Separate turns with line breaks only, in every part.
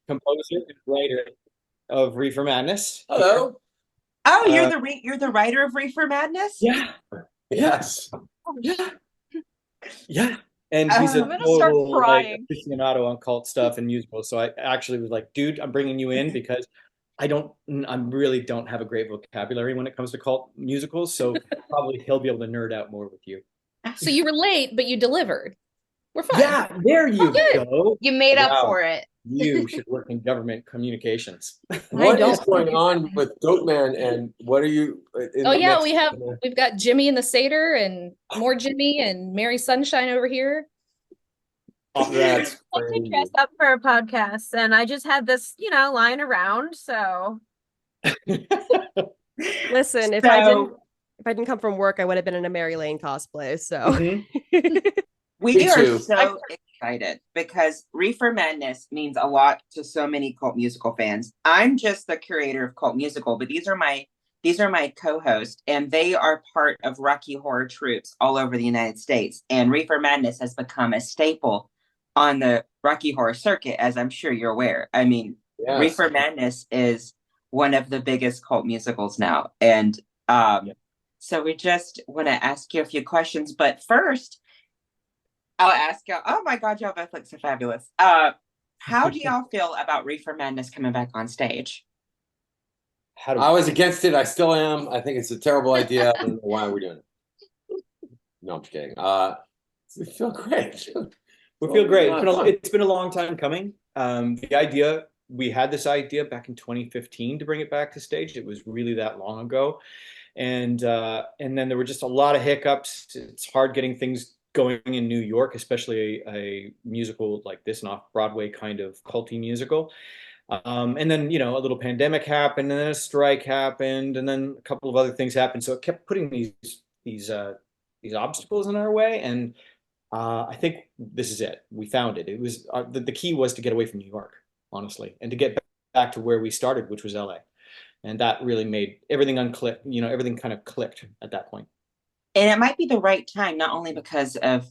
composer and writer of Reefer Madness here.
Hello.
Oh,
Uh,
you're the writer of Reefer Madness?
yeah, yeah,
Yes.
Oh,
yeah, yeah. And he's a
I'm
Oh,
gonna start
total like
crying.
aficionado on cult stuff and musicals. So I actually was like, dude, I'm bringing you in because I really don't have a great vocabulary when it comes to cult musicals. So probably he'll be able to nerd out more with you.
So you were late, but you delivered. We're fine.
Yeah, there
Oh,
you
good.
go.
You made up
Wow,
for it.
you should work in government communications.
I
What is
don't.
going on with Goatman and what are you in
Oh
the
yeah,
next?
we've got Jimmy and the Satyr and more Jimmy and Mary Sunshine over here.
Oh, that's
I did dress
crazy.
up for a podcast and I just had this, lying around. So
Listen,
so
if I didn't come from work, I would have been in a Mary Lane cosplay. So
Mhm.
Me
we are
too.
so excited because Reefer Madness means a lot to so many cult musical fans. I'm just the curator of Cult Musical, but these are my co-hosts, and they are part of Rocky Horror Troops all over the United States. And Reefer Madness has become a staple on the Rocky Horror circuit, as I'm sure you're aware. I mean,
Yes.
Reefer Madness is one of the biggest cult musicals now. And
Yeah.
so we just want to ask you a few questions. But first, I'll ask y'all. Oh my God, y'all both look so fabulous. How do y'all feel about Reefer Madness coming back on stage?
How do
I was against it. I still am. I think it's a terrible idea. I don't know why we're doing it. No, I'm just kidding. We feel great.
we feel great?
A lot of fun.
It's been a long time coming. We had this idea back in 2015 to bring it back to stage. It was really that long ago, and then there were just a lot of hiccups. It's hard getting things going in New York, especially a musical like this, an off-Broadway kind of culty musical. And then, a little pandemic happened, and then a strike happened, and then a couple of other things happened. So it kept putting these these obstacles in our way. And I think this is it. We found it. It was the key was to get away from New York, honestly, and to get back to where we started, which was LA. And that really made everything unclick. Everything kind of clicked at that point.
And it might be the right time, not only because of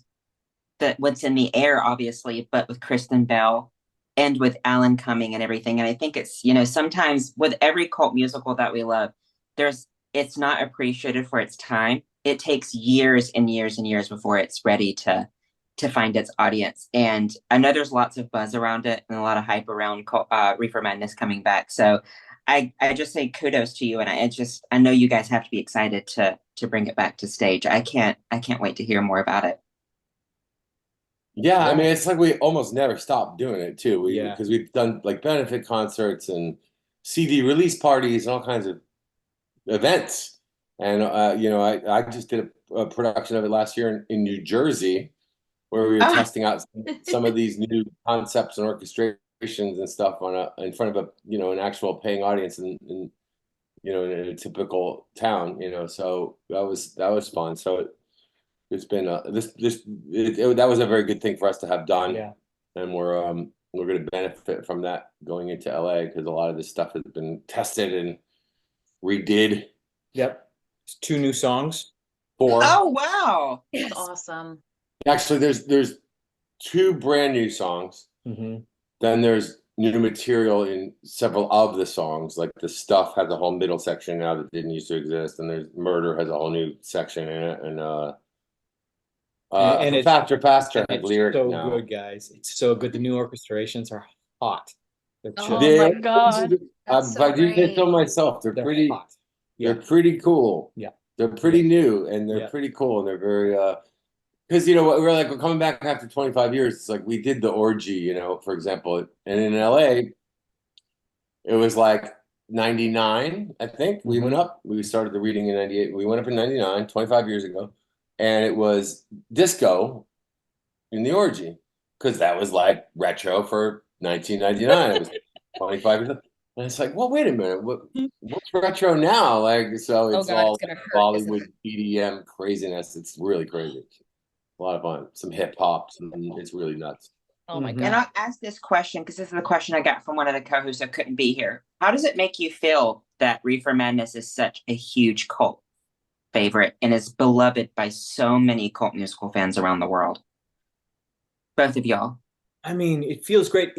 what's in the air, obviously, but with Kristen Bell and with Alan coming and everything. And I think it's, sometimes with every cult musical that we love, it's not appreciated for its time. It takes years and years and years before it's ready to find its audience. And I know there's lots of buzz around it and a lot of hype around Reefer Madness coming back. So I just say kudos to you, and I know you guys have to be excited to bring it back to stage. I can't wait to hear more about it.
Yeah, I mean, it's like we almost never stop doing it too.
Yeah.
Because we've done like benefit concerts and CD release parties and all kinds of events. And I just did a production of it last year in New Jersey, where we were
Ah,
testing out some of these new concepts and orchestrations and stuff in front of an actual paying audience in a typical town. So that was fun. So it's been that was a very good thing for us to have done.
Yeah.
And we're going to benefit from that going into LA because a lot of this stuff has been tested and redid.
Yep. It's 2 new songs.
4.
oh wow.
Yes.
awesome.
Actually, there's 2 brand new songs.
Hmm.
Then there's new material in several of the songs. Like the Stuff has a whole middle section now that didn't used to exist, and there's Murder has a whole new section in it, and
And
for Faster Faster has
it's
lyrics
so
now.
good, guys. It's so good. The new orchestrations are hot. They're just
Oh
They,
my God.
That's
if
so
I do say so
great.
myself,
they're hot.
they're
Yeah.
pretty cool.
Yeah.
They're pretty new, and they're
Yeah.
pretty cool, and they're very because we're coming back after 25 years. It's like we did the orgy, for example, and in LA it was like 99, I think. We
Mhm.
went up. We started the reading in 98. We went up in 99, 25 years ago, and it was disco in the orgy because that was like retro for 1999. It was 25 years old. And it's like, well, wait a minute. What's retro now? Like, so
Oh
it's
God,
all
it's gonna hurt, isn't
Bollywood
it?
EDM craziness. It's really crazy. A lot of fun. Some hip hop. It's really nuts.
Oh my
Mhm.
And
God.
I'll ask this question because this is the question I got from one of the co-hosts that couldn't be here. How does it make you feel that Reefer Madness is such a huge cult favorite and is beloved by so many cult musical fans around the world? Both of y'all.
I mean, it feels great.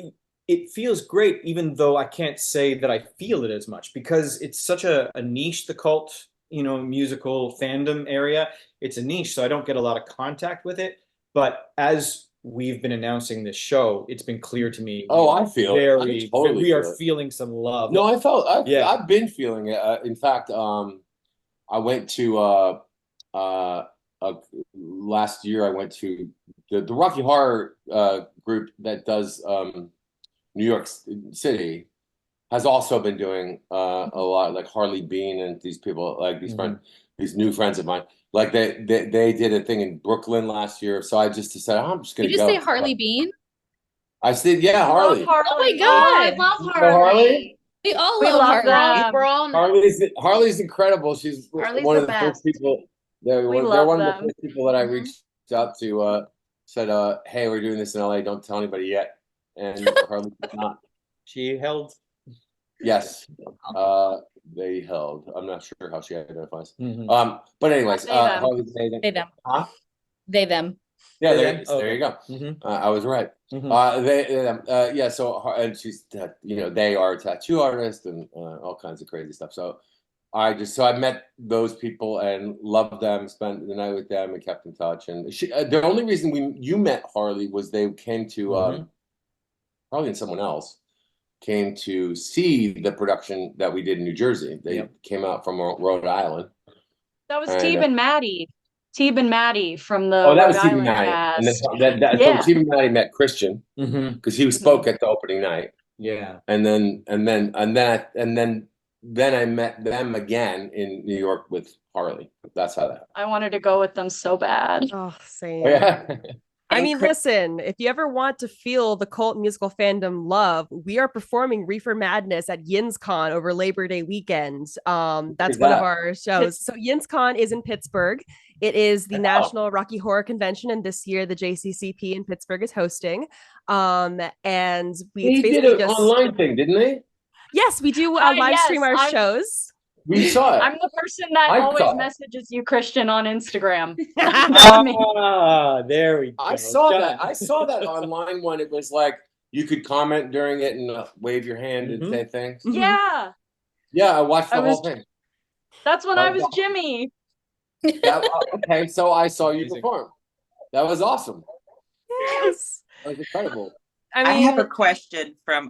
it feels great, even though I can't say that I feel it as much because it's such a niche, the cult, musical fandom area. It's a niche, so I don't get a lot of contact with it. But as we've been announcing this show, it's been clear to me.
Oh, I feel it. I totally
we are
feel it.
feeling some love.
No,
Yeah.
I've been feeling it. In fact, I went to last year. I went to the Rocky Horror group that does New York City has also been doing a lot, like Harley Bean and these people, like these new friends of mine. Like they did a thing in Brooklyn last year. So I just decided I'm just gonna
Did you
go.
say Harley Bean?
I said, yeah, Harley.
Love Harley.
Oh my
Oh, I
God.
love
You know Harley?
We all
We
love
love
Harley.
them.
We're all
Harley's incredible. She's
Harley's
one
the
of the
best.
first people. They're
We
one
love
of the
them.
first people that I
Mhm.
reached out to. Said, "Hey, we're doing this in LA. Don't tell anybody yet." And Harley did not.
She held.
Yes, they held. I'm not sure how she identifies.
Mhm.
But anyways,
They, them.
Harley's amazing.
They, them.
Huh?
They, them.
Yeah,
They,
there,
them?
there you go.
Mhm.
I was right.
Mhm.
Yeah. So, and she's, they are a tattoo artist and all kinds of crazy stuff. So, I met those people and loved them, spent the night with them, and kept in touch. And the only reason you met Harley was they came to Harley and someone else came to see the production that we did in New Jersey. They came out from Rhode Island.
That was
And,
Teeb and Maddie. Teeb and Maddie from the
that was
Rhode
Steve and
Island
Maddie. And
cast.
so Steve and Maddie met Christian because he spoke at the opening night.
Yeah.
And then I met them again in New York with Harley. That's how that.
I wanted to go with them so bad.
Oh, same.
Oh, yeah.
I mean, listen, if you ever want to feel the cult musical fandom love, we are performing Reefer Madness at YinzCon over Labor Day weekend. That's one of our shows. So YinzCon is in Pittsburgh. It is the National Rocky Horror Convention, and this year the JCCP in Pittsburgh is hosting. And
They did an online thing, didn't they?
Yes, we do live stream our shows.
We saw it.
I'm the person that always messages you, Christian, on Instagram.
There we go.
I saw that. I saw that online one. It was like you could comment during it and wave your hand and say things.
Yeah.
Yeah, I watched the whole thing.
That's when I was Jimmy.
Okay, so I saw you perform. That was awesome.
Yes.
That was incredible.
I have a question from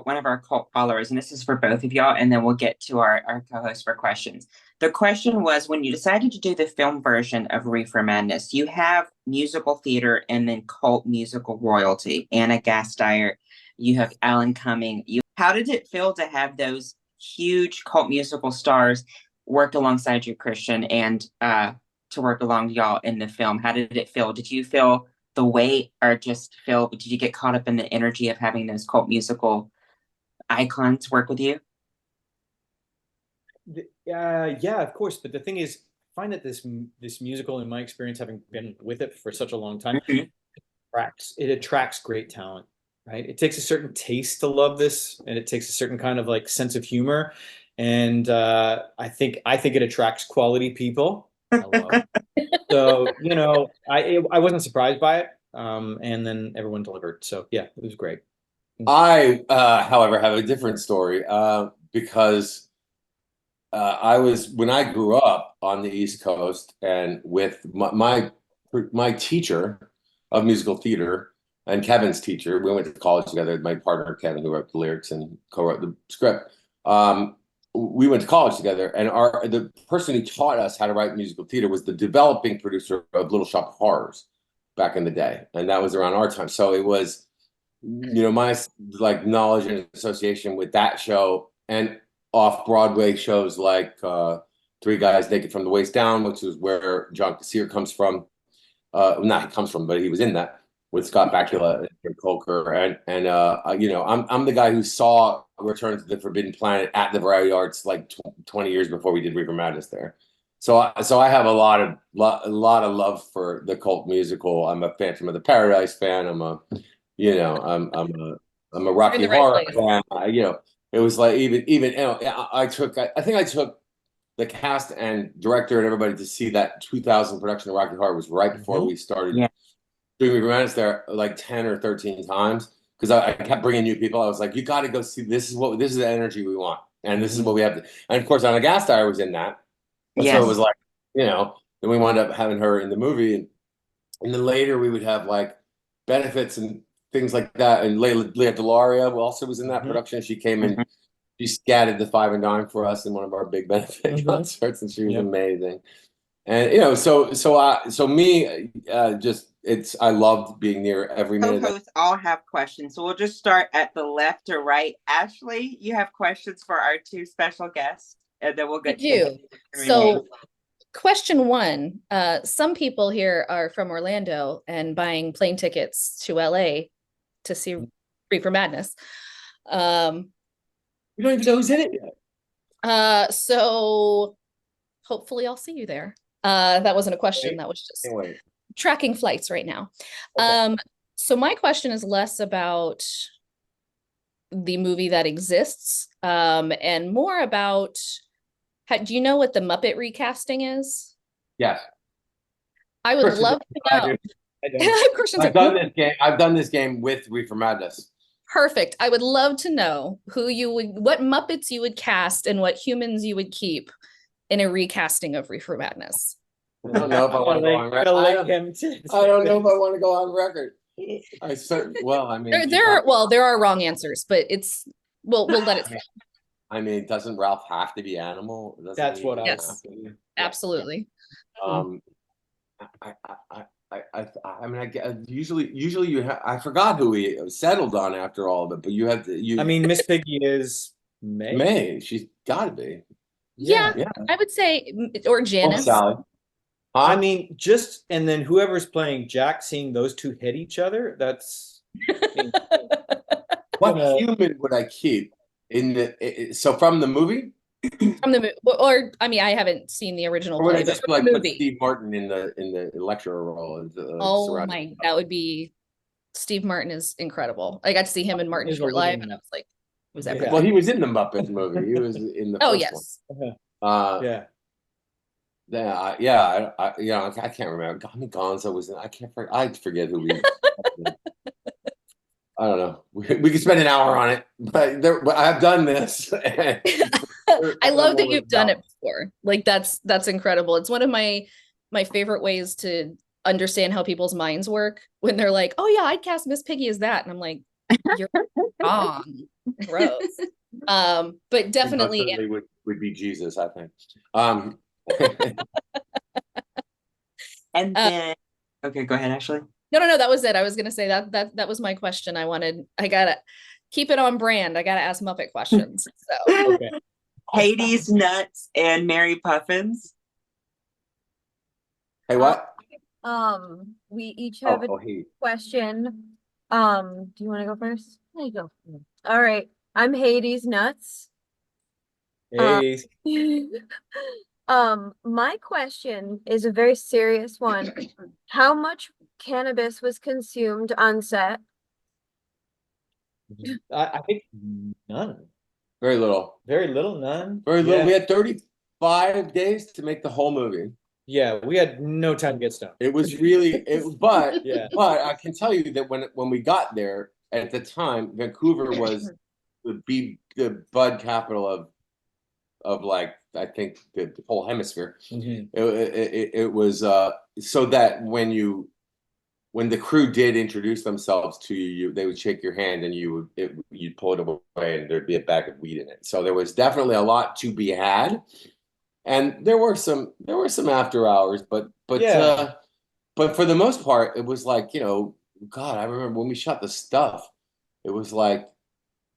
one of our cult followers, and this is for both of y'all, and then we'll get to our co-host for questions. The question was, when you decided to do the film version of Reefer Madness, you have musical theater and then cult musical royalty. Anna Gasteyer, you have Alan Cumming. How did it feel to have those huge cult musical stars work alongside you, Christian, and to work along y'all in the film? How did it feel? Did you feel the weight, or did you get caught up in the energy of having those cult musical icons work with you?
Yeah, of course. But the thing is, I find that this musical, in my experience, having been with it for such a long time, it attracts great talent, right? It takes a certain taste to love this, and it takes a certain kind of like sense of humor. And I think it attracts quality people. So, I wasn't surprised by it. And then everyone delivered. So yeah, it was great.
I, however, have a different story because when I grew up on the East Coast and with my teacher of musical theater and Kevin's teacher, we went to college together. My partner, Kevin, who wrote the lyrics and co-wrote the script. We went to college together, and the person who taught us how to write musical theater was the developing producer of Little Shop of Horrors back in the day, and that was around our time. So it was, my like knowledge and association with that show and off-Broadway shows like Three Guys Naked from the Waist Down, which is where John Cassier comes from. Not he comes from, but he was in that with Scott Bakula and Jim Coker, and I'm the guy who saw Return to the Forbidden Planet at the Variety Arts like 20 years before we did Reefer Madness there. So I have a lot of love for the cult musical. I'm a Phantom of the Paradise fan. I'm a Rocky Horror fan. It was like even I think I took the cast and director and everybody to see that 2000 production of Rocky Horror was right before we started doing Reefer Madness there like 10 or 13 times because I kept bringing new people. I was like, you got to go see. This is the energy we want, and this is what we have to. And of course, Anna Gasteyer was in that, and so it was like, then we wound up having her in the movie, and then later we would have like benefits and things like that. And Leah Delaria also was in that production. She came in, she scattered the 5 and dime for us in one of our big benefit concerts, and she was amazing. And so me, I loved being near every minute.
Co-hosts all have questions, so we'll just start at the left or right. Ashley, you have questions for our 2 special guests, and then we'll get
to so. Question 1, some people here are from Orlando and buying plane tickets to LA to see Reefer Madness.
We don't even know who's in it yet.
So hopefully I'll see you there. That wasn't a question. That was just tracking flights right now. Okay. So my question is less about the movie that exists, and more about, do you know what the Muppet recasting is?
Yes.
I would love to know.
I've done this game with Reefer Madness.
Perfect. I would love to know what Muppets you would cast and what humans you would keep in a recasting of Reefer Madness.
I don't know if I want to go on record. I don't know if I want to go on record.
There are wrong answers, but we'll let it.
I mean, doesn't Ralph have to be animal?
That's what I
was. Absolutely.
I mean, usually you have. I forgot who we settled on after all of it, but you have to.
I mean, Miss Piggy is May.
May. She's got to be.
Yeah, I would say, or Janice.
Oh, Sally.
I mean, and then whoever's playing Jack, seeing those 2 hit each other. That's
what human would I keep in from the movie?
From the movie, or I mean, I haven't seen the original
play. Or would I
but
just like put Steve Martin in the lecturer role?
That would be. Steve Martin is incredible. I got to see him in Martin Short Live, and I was like, it was everything.
Well, he was in the Muppets movie. He was in the first one. I can't remember. I mean, Gonzo was in. I forget who we. I don't know. We could spend an hour on it, but I've done this.
I love that you've done it before. Like that's incredible. It's one of my favorite ways to understand how people's minds work when they're like, "Oh yeah, I'd cast Miss Piggy as that," and I'm like, "You're wrong." Gross. But definitely
would be Jesus, I think.
And then, okay, go ahead, Ashley.
No, that was it. I was gonna say that was my question. I gotta keep it on brand. I gotta ask Muppet questions. So
okay.
Hades Nuts and Mary Puffins.
Hey, what?
We each have a question. Do you want to go first? There you go. All right. I'm Hades Nuts.
Hey.
My question is a very serious one. How much cannabis was consumed on set?
I think none.
Very little.
Very little, none.
Very little. Yeah. We had 35 days to make the whole movie.
Yeah, we had no time to get stoned.
It was really, but I can tell you that when we got there at the time, Vancouver was the bud capital of like, I think the whole hemisphere. Mm-hmm. It was so that when the crew did introduce themselves to you, they would shake your hand and you'd pull it away and there'd be a bag of weed in it. So there was definitely a lot to be had, and there were some after hours, but for the most part, it was like, God, I remember when we shot the stuff, it was like,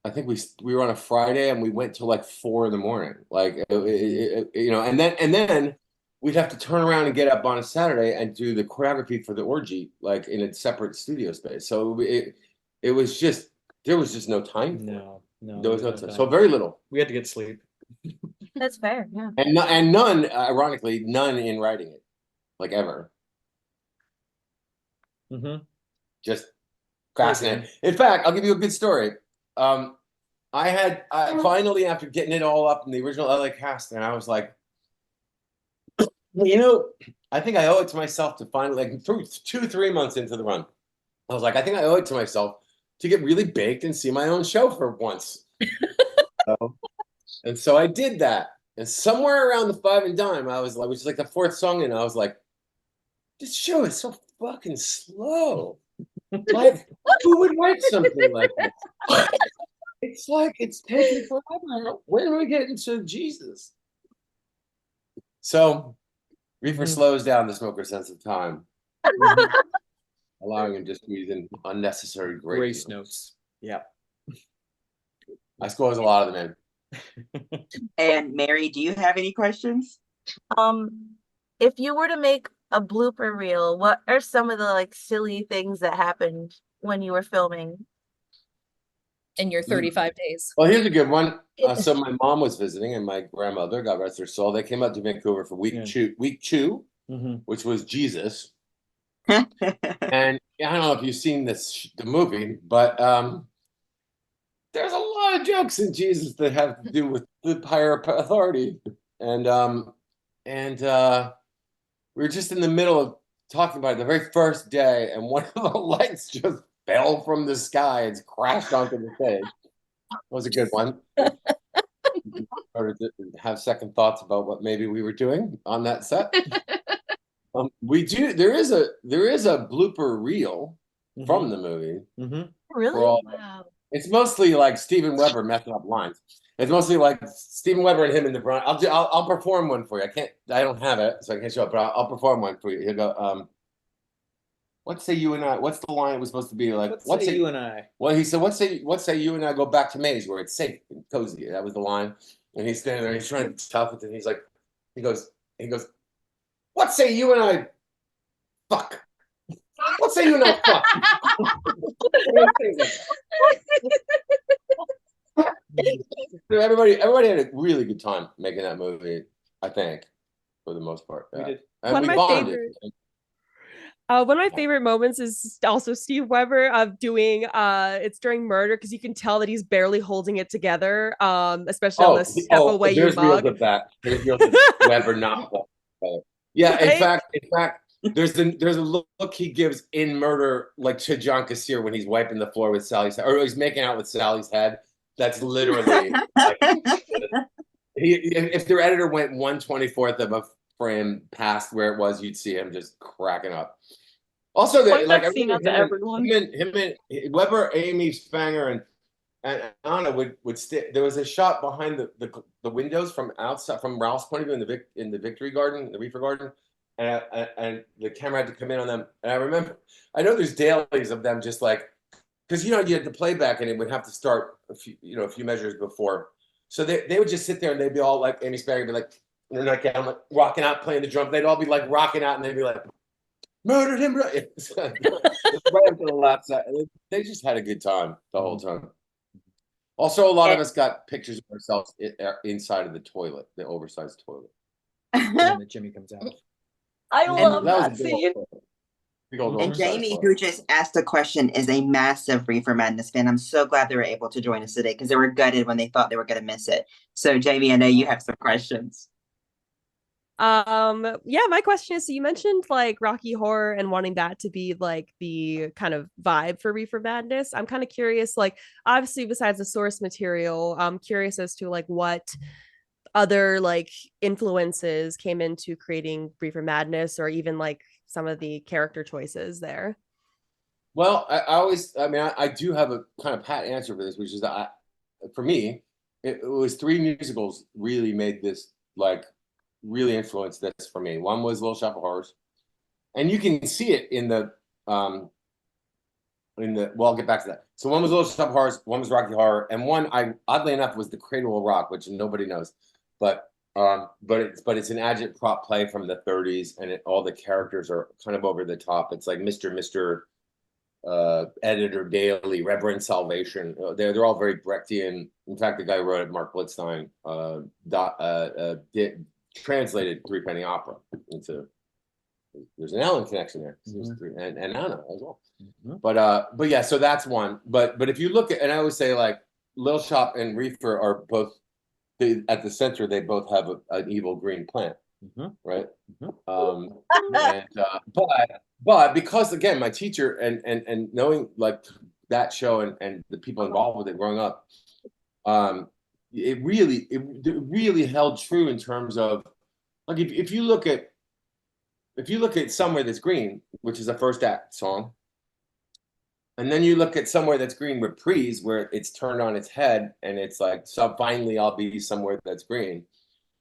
I think we were on a Friday and we went till like 4 a.m. Like, and then we'd have to turn around and get up on a Saturday and do the choreography for the orgy, like in a separate studio space. So it was just, there was just no time.
No,
there was no time. So very little.
We had to get sleep.
That's fair. Yeah.
And none, ironically, none in writing it, like ever.
Mm-hmm.
Just fascinating. In fact, I'll give you a good story. I finally, after getting it all up in the original LA cast, and I was like, I think I owe it to myself to finally, like 2-3 months into the run, I was like, I think I owe it to myself to get really baked and see my own show for once. And so I did that. And somewhere around the Five and Dime, I was like, which is like the fourth song, and I was like, this show is so fucking slow. Like, who would write something like this? It's like it's taking forever. When are we getting to Jesus? So Reefer slows down the smoker's sense of time, allowing him to squeeze in unnecessary
grace notes. Yeah.
I squeeze a lot of them in.
And Mary, do you have any questions?
If you were to make a blooper reel, what are some of the like silly things that happened when you were filming?
In your 35 days.
Well, here's a good one. So my mom was visiting, and my grandmother, God rest her soul, they came out to Vancouver for week two, which was Jesus. And I don't know if you've seen the movie, but there's a lot of jokes in Jesus that have to do with the higher authority. And we were just in the middle of talking about it the very first day, and one of the lights just fell from the sky and crashed onto the stage. That was a good one. Started to have second thoughts about what maybe we were doing on that set. There is a blooper reel from the movie.
Really?
Wow.
It's mostly like Steven Weber messing up lines. It's mostly like Steven Weber and him in the front. I'll perform one for you. I don't have it, so I can't show it, but I'll perform one for you. He'll go, what say you and I? What's the line it was supposed to be like?
What say you and I?
Well, he said, what say you and I go back to Maze where it's safe and cozy? That was the line. And he's standing there, he's trying to be tough with it. He's like, he goes, what say you and I fuck? What say you and I fuck? Everybody had a really good time making that movie, I think, for the most part. Yeah. We did. And
one of my favorite moments is also Steve Weber of doing it's during murder, because you can tell that he's barely holding it together, especially on the step away you mug.
Reels of that. There's reels of Weber not. Yeah, right? in fact, there's a look he gives in Murder, like to John Kassir when he's wiping the floor with Sally's head, or he's making out with Sally's head. That's literally like, if their editor went 1/24 of a frame past where it was, you'd see him just cracking up. Also, like him and Weber, Amy Spanger, and Anna would stay. There was a shot behind the windows from outside, from Ralph's point of view in the Victory Garden, the Reefer Garden, and the camera had to come in on them. And I know there's dailies of them just like, because you had the playback and it would have to start a few measures before. So they would just sit there and they'd be all like, Amy Spanger would be like, they're not down, like rocking out, playing the drum. They'd all be like rocking out, and they'd be like, murdered him. It's right up to the left side. They just had a good time the whole time. Also, a lot of us got pictures of ourselves inside of the toilet, the oversized toilet.
When Jimmy comes out.
I love that scene.
And Jamie, who just asked a question, is a massive Reefer Madness fan. I'm so glad they were able to join us today, because they were gutted when they thought they were going to miss it. So, Jamie, I know you have some questions.
My question is, so you mentioned like Rocky Horror and wanting that to be like the kind of vibe for Reefer Madness. I'm kind of curious, like obviously besides the source material, I'm curious as to like what other like influences came into creating Reefer Madness, or even like some of the character choices there.
Well, I do have a kind of pat answer for this, which is that for me, it was 3 musicals really made this, like really influenced this for me. One was Little Shop of Horrors, and you can see it in the well, I'll get back to that. So one was Little Shop of Horrors, one was Rocky Horror, and one, oddly enough, was The Cradle Will Rock, which nobody knows, but it's an adjunct prop play from the 30s, and all the characters are kind of over the top. It's like Mr. Editor Daily, Reverend Salvation. They're all very Brechtian. In fact, the guy who wrote it, Mark Blitzstein, translated Three Penny Opera into. There's an Ellen connection there, and Anna as well. But yeah, so that's one. But if you look at, and I always say like Little Shop and Reefer are both. At the center, they both have an evil green plant, right? But because again, my teacher and knowing like that show and the people involved with it growing up, it really held true in terms of, like, if you look at Somewhere That's Green, which is a first act song, and then you look at Somewhere That's Green reprise, where it's turned on its head and it's like, so finally I'll be somewhere that's green.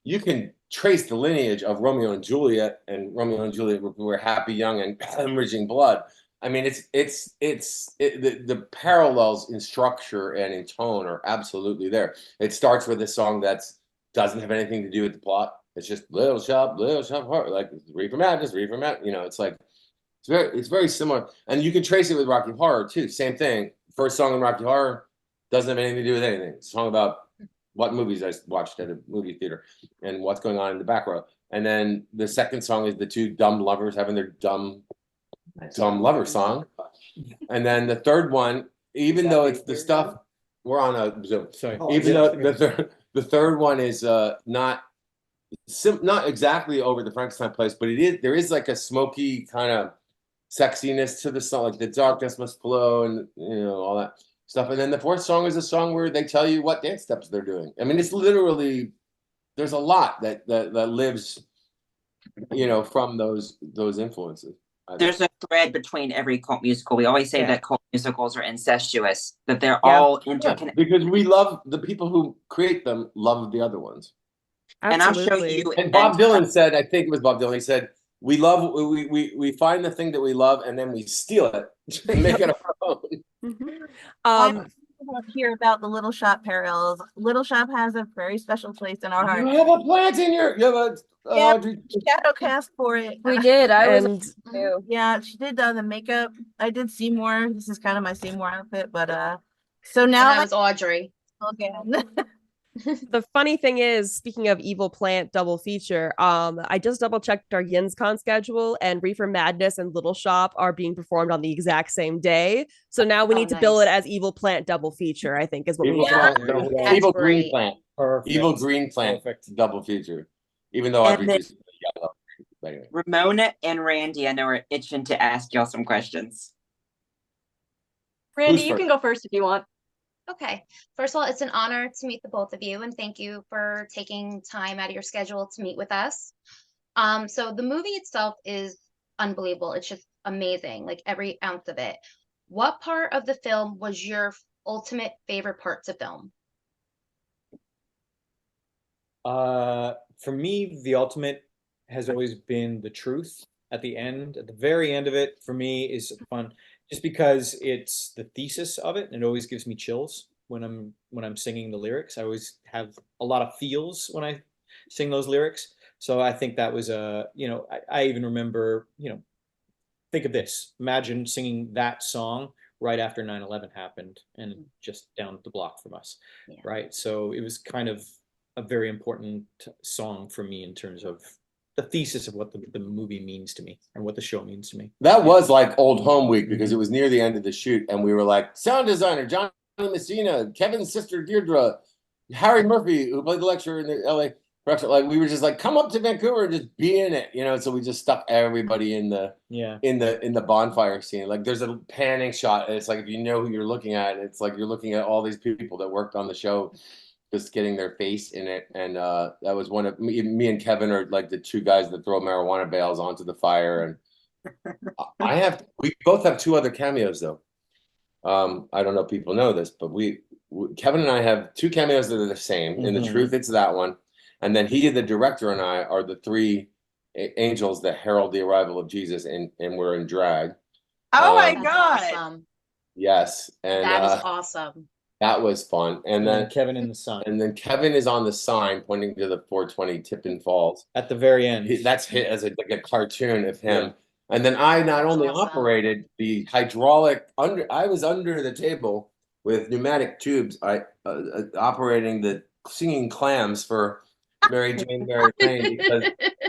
You can trace the lineage of Romeo and Juliet, and Romeo and Juliet were happy, young, and hemorrhaging blood. I mean, the parallels in structure and in tone are absolutely there. It starts with a song that doesn't have anything to do with the plot. It's just little shop heart, like Reefer Madness, You know, it's like it's very similar, and you can trace it with Rocky Horror too. Same thing. First song in Rocky Horror doesn't have anything to do with anything. It's a song about what movies I watched at a movie theater and what's going on in the back row. And then the second song is the two dumb lovers having their dumb lover song. And then the third one, even though it's the stuff we're on a Zoom. Sorry. Even though the third one is not exactly over the Frankenstein place, but there is like a smoky kind of sexiness to the song, like the darkness must flow and all that stuff. And then the fourth song is a song where they tell you what dance steps they're doing. I mean, it's literally, there's a lot that lives, from those influences.
There's a thread between every cult musical. We always say that cult musicals are incestuous, that they're all interconnected.
Because we love the people who create them, love the other ones.
Absolutely.
And I'll show you.
And Bob Dylan said, I think it was Bob Dylan, he said, we find the thing that we love and then we steal it and make it our own.
I hear about the Little Shop parallels. Little Shop has a very special place in our heart.
You have a plant in your,
shadow cast for it.
We did.
Yeah, she did the makeup. I did Seymour. This is kind of my Seymour outfit, but so now
that was Audrey
again.
The funny thing is, speaking of Evil Plant double feature, I just double checked our YinzCon schedule, and Reefer Madness and Little Shop are being performed on the exact same day. So now we need to bill it as Evil Plant double feature, I think is what we need.
Evil Green Plant. Perfect. Evil Green Plant. Perfect. Double feature. Even though I've reduced the yellow. Anyway.
Ramona and Randy, I know, are itching to ask y'all some questions.
Randy, you can go first if you want. Okay. First of all, it's an honor to meet the both of you, and thank you for taking time out of your schedule to meet with us. So the movie itself is unbelievable. It's just amazing, like every ounce of it. What part of the film was your ultimate favorite part to film?
For me, the ultimate has always been the truth at the end. At the very end of it, for me, is fun. Just because it's the thesis of it, and it always gives me chills when I'm singing the lyrics. I always have a lot of feels when I sing those lyrics. So I think that was I even remember, think of this. Imagine singing that song right after 9/11 happened and just down the block from us, right? So it was kind of a very important song for me in terms of the thesis of what the movie means to me and what the show means to me.
That was like old home week because it was near the end of the shoot, and we were like, sound designer Johnny Messina, Kevin's sister Deirdre, Harry Murphy, who played the lecturer in the LA production. Like, we were just like, come up to Vancouver and just be in it, So we just stuck everybody in the bonfire scene. Like, there's a panning shot, and it's like, if you know who you're looking at, it's like you're looking at all these people that worked on the show, just getting their face in it. And that was one of me and Kevin are like the two guys that throw marijuana bales onto the fire. And we both have two other cameos though. I don't know if people know this, but Kevin and I have two cameos that are the same. In the truth, it's that one. And then the director, and I are the three angels that herald the arrival of Jesus, and we're in drag.
Oh my God.
Awesome.
Yes. And
that was awesome.
That was fun. And then
Kevin in the sign.
And then Kevin is on the sign pointing to the 420 Tippin Falls.
At the very end.
That's hit as like a cartoon of him. Yeah. And then I not only operated the hydraulic I was under the table with pneumatic tubes, operating the singing clams for Mary Jane, Mary Jane,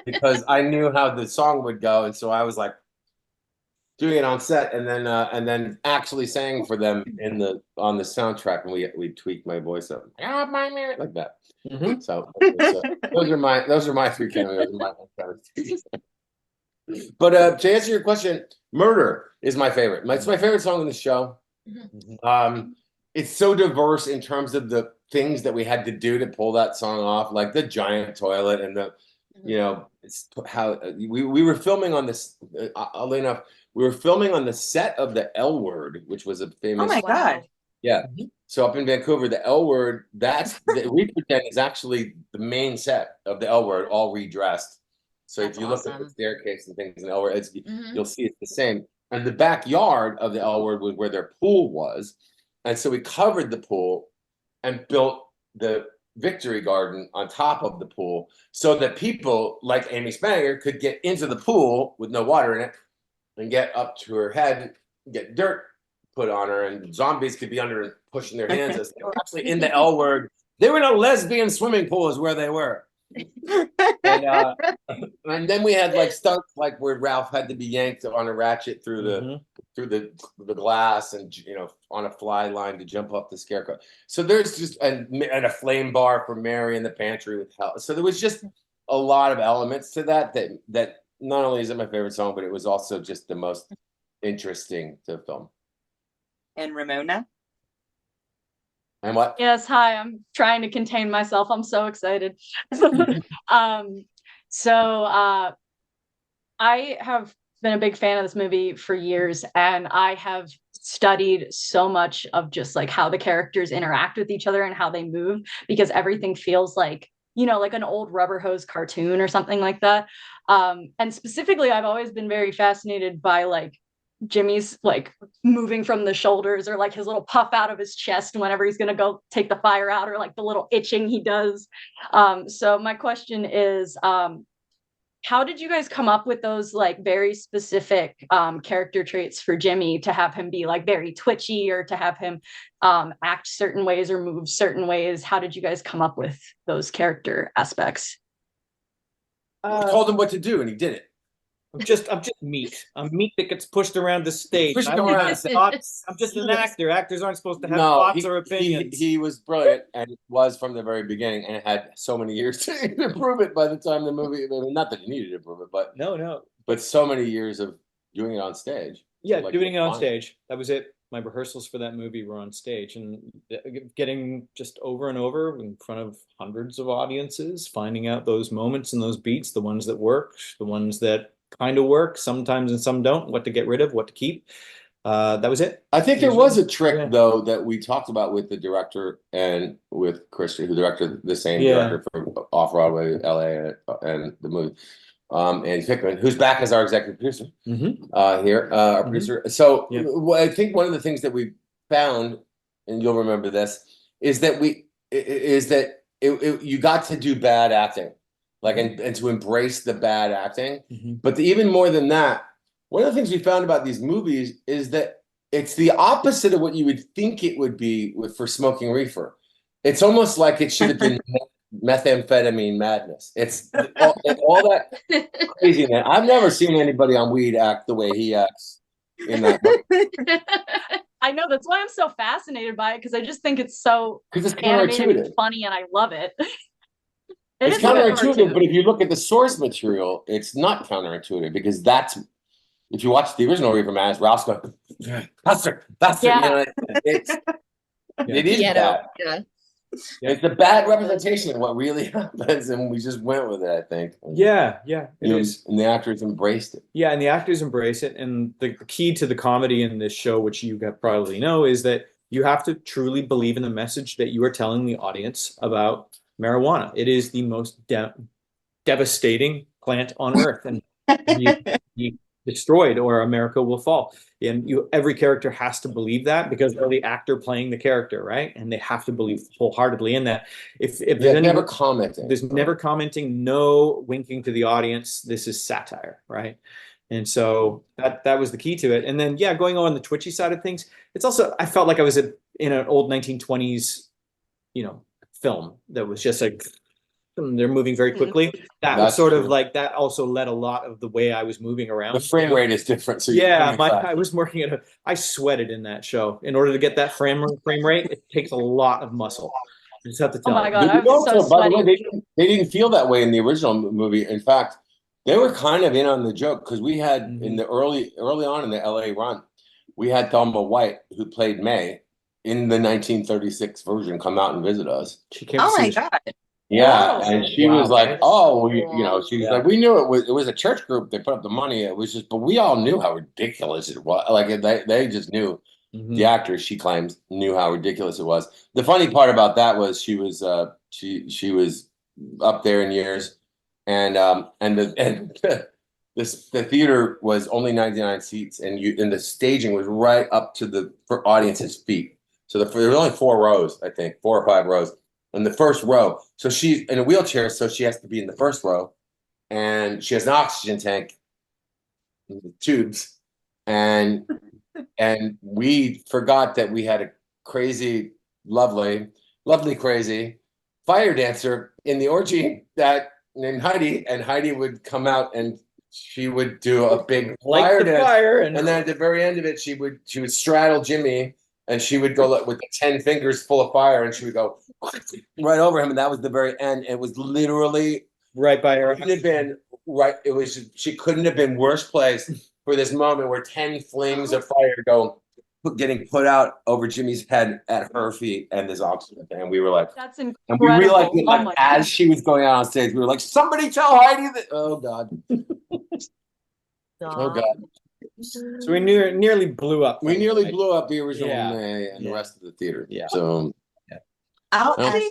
because I knew how the song would go. And so I was like, doing it on set, and then actually sang for them on the soundtrack, and we tweaked my voice up like that. So those are my three cameos. But to answer your question, "Murder" is my favorite. It's my favorite song in the show. It's so diverse in terms of the things that we had to do to pull that song off, like the giant toilet and the, you know, it's how we were filming on this. Oddly enough, we were filming on the set of the L Word, which was a famous.
Oh my God.
Yeah. So up in Vancouver, the L Word, that's the Reefer Den is actually the main set of the L Word, all redressed. So
That's
if you look
awesome.
at the staircase and things in the L Word, you'll see it's the same. And the backyard of the L Word was where their pool was. And so we covered the pool and built the Victory Garden on top of the pool so that people like Amy Spanger could get into the pool with no water in it and get up to her head, get dirt put on her, and zombies could be under and pushing their hands as they were actually in the L Word. They were in a lesbian swimming pool is where they were. And then we had like stunts like where Ralph had to be yanked on a ratchet through the glass and, you know, on a fly line to jump up the scarecrow. So there's just and a flame bar for Mary in the pantry with hell. So there was just a lot of elements to that not only is it my favorite song, but it was also just the most interesting to film.
And Ramona?
And what?
Yes, hi. I'm trying to contain myself. I'm so excited. I have been a big fan of this movie for years, and I have studied so much of just like how the characters interact with each other and how they move, because everything feels like, you know, like an old rubber hose cartoon or something like that. And specifically, I've always been very fascinated by like Jimmy's like moving from the shoulders, or like his little puff out of his chest whenever he's gonna go take the fire out, or like the little itching he does. So my question is, how did you guys come up with those like very specific character traits for Jimmy to have him be like very twitchy, or to have him act certain ways or move certain ways? How did you guys come up with those character aspects?
I told him what to do and he did it.
I'm just meat. I'm meat that gets pushed around the stage.
Pushed
I don't
around.
have thoughts. I'm just an actor. Actors aren't supposed to have thoughts or opinions.
He was brilliant, and it was from the very beginning, and had so many years to improve it by the time the movie. I mean, not that he needed to improve it, but but so many years of doing it on stage.
Yeah, like doing it on stage. That was it. My rehearsals for that movie were on stage, and getting just over and over in front of hundreds of audiences, finding out those moments and those beats, the ones that work, the ones that kind of work sometimes and some don't, what to get rid of, what to keep. That was it.
I think there was a trick though that we talked about with the director and with Christian, who directed the same director for Off-Broadway, LA, and the movie. Andy Pickman, who's back as our executive producer here, our producer. So I think one of the things that we found, and you'll remember this, is that you got to do bad acting. Like, and to embrace the bad acting. But even more than that, one of the things we found about these movies is that it's the opposite of what you would think it would be for Smoking Reefer. It's almost like it should have been methamphetamine madness. It's all that craziness. I've never seen anybody on weed act the way he acts in that movie.
I know, that's why I'm so fascinated by it, because I just think it's so animated and funny, and I love it.
It's counterintuitive, but if you look at the source material, it's not counterintuitive, because if you watch the original Reefer Madness, Ralph's going, faster.
Yeah.
You know, it is bad. Yeah. It's a bad representation of what really happens, and we just went with it, I think.
Yeah, it is.
And the actors embraced it.
Yeah, and the actors embrace it. And the key to the comedy in this show, which you probably know, is that you have to truly believe in the message that you are telling the audience about marijuana. It is the most devastating plant on earth, and you destroyed or America will fall. And every character has to believe that, because they're the actor playing the character, right? And they have to believe wholeheartedly in that. If there's
never commenting,
there's never commenting, no winking to the audience. This is satire, right? And so that was the key to it. And then going on the twitchy side of things, it's also, I felt like I was in an old 1920s, film that was just like they're moving very quickly. That was sort of like, that also led a lot of the way I was moving around.
The frame rate is different. So
I was working I sweated in that show. In order to get that frame rate, it takes a lot of muscle. You just have to tell.
Oh my God, I was so sweaty.
By the way, they didn't feel that way in the original movie. In fact, they were kind of in on the joke, because we had in the early on in the LA run, we had Thelma White, who played May in the 1936 version, come out and visit us.
She came
Oh
to see
my
the show.
God.
Yeah,
Oh,
and she
wow,
was like,
right?
"Oh, she was
Yeah.
like, we knew it was a church group. They put up the money. It was just, but we all knew how ridiculous it was. Like they just knew. The actors, she claims, knew how ridiculous it was. The funny part about that was she was up there in years, and the theater was only 99 seats, and the staging was right up to the audience's feet. So there were only 4 rows, I think, 4 or 5 rows in the first row. So she's in a wheelchair, so she has to be in the first row, and she has an oxygen tank, tubes, and we forgot that we had a crazy, lovely, crazy fire dancer in the orgy that named Heidi, and Heidi would come out and she would do a big fire dance, and then at the very end of it, she would straddle Jimmy, and she would go with the 10 fingers full of fire, and she would go right over him, and that was the very end. It was literally
right by her.
Couldn't have been right. It was she couldn't have been worse placed for this moment where 10 flames of fire getting put out over Jimmy's head at her feet, and this oxygen thing. And we were like,
that's incredible.
And we realized that,
oh
as she was going out on stage, we were like, somebody tell Heidi that. Oh God. Oh God.
So we nearly blew up.
We nearly blew up the original
Yeah.
and the rest of the theater.
Yeah.
So
I'll ask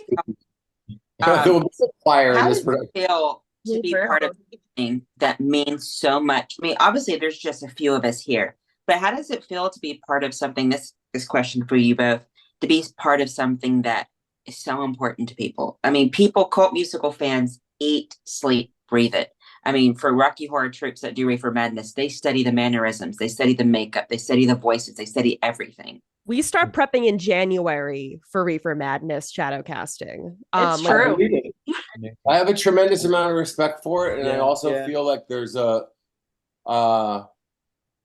there will be some fire in
how
this
does it
production.
feel to be part of something that means so much? I mean, obviously there's just a few of us here, but how does it feel to be part of something, this question for you both, to be part of something that is so important to people? I mean, cult musical fans eat, sleep, breathe it. I mean, for Rocky Horror troops that do Reefer Madness, they study the mannerisms, they study the makeup, they study the voices, they study everything.
We start prepping in January for Reefer Madness shadow casting.
It's true.
I have a tremendous amount of respect for it, and I also feel like there's a I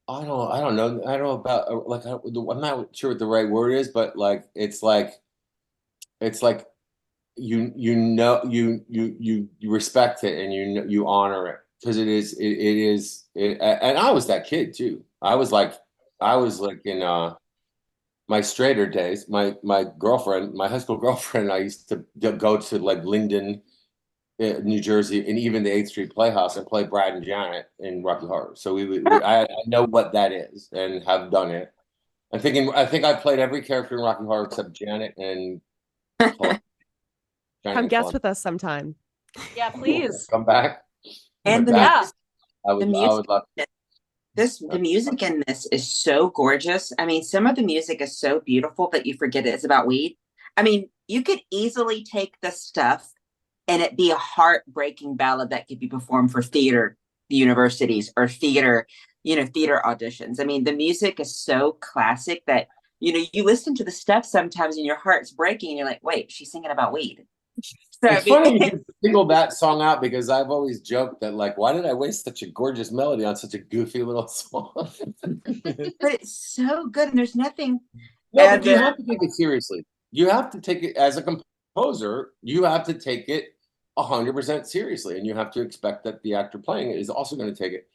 don't know about like I'm not sure what the right word is, but like it's like you respect it, and you honor it, because it is, and I was that kid too. I was like in my straighter days, my girlfriend, my high school girlfriend, I used to go to like Linden, New Jersey, and even the 8th Street Playhouse, and play Brad and Janet in Rocky Horror. So I know what that is and have done it. I think I played every character in Rocky Horror except Janet and
Come guest with us sometime.
Yeah, please.
Come back.
And
I would love
the music in this is so gorgeous. I mean, some of the music is so beautiful that you forget it's about weed. I mean, you could easily take the stuff and it be a heartbreaking ballad that could be performed for theater universities or theater auditions. I mean, the music is so classic that, you listen to the stuff sometimes and your heart's breaking and you're like, wait, she's singing about weed. So,
it's funny you singled that song out, because I've always joked that, like, why did I waste such a gorgeous melody on such a goofy little song?
But it's so good, and there's nothing.
No, but you have to take it seriously. You have to take it as a composer. You have to take it 100% seriously, and you have to expect that the actor playing it is also going to take it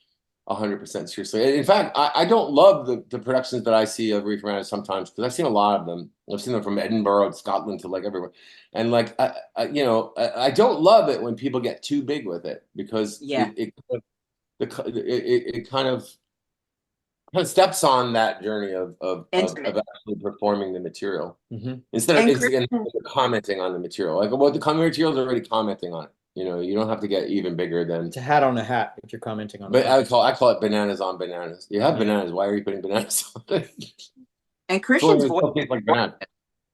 100% seriously. In fact, I don't love the productions that I see of Reefer Madness sometimes, because I've seen a lot of them. I've seen them from Edinburgh, Scotland, to like everywhere, and like I don't love it when people get too big with it, because it kind of steps on that journey of actually performing the material, instead of commenting on the material. Like, well, the material is already commenting on it. You don't have to get even bigger than.
It's a hat on a hat if you're commenting on it.
But I call it bananas on bananas. You have bananas. Why are you putting bananas on it?
And Christian's voice, like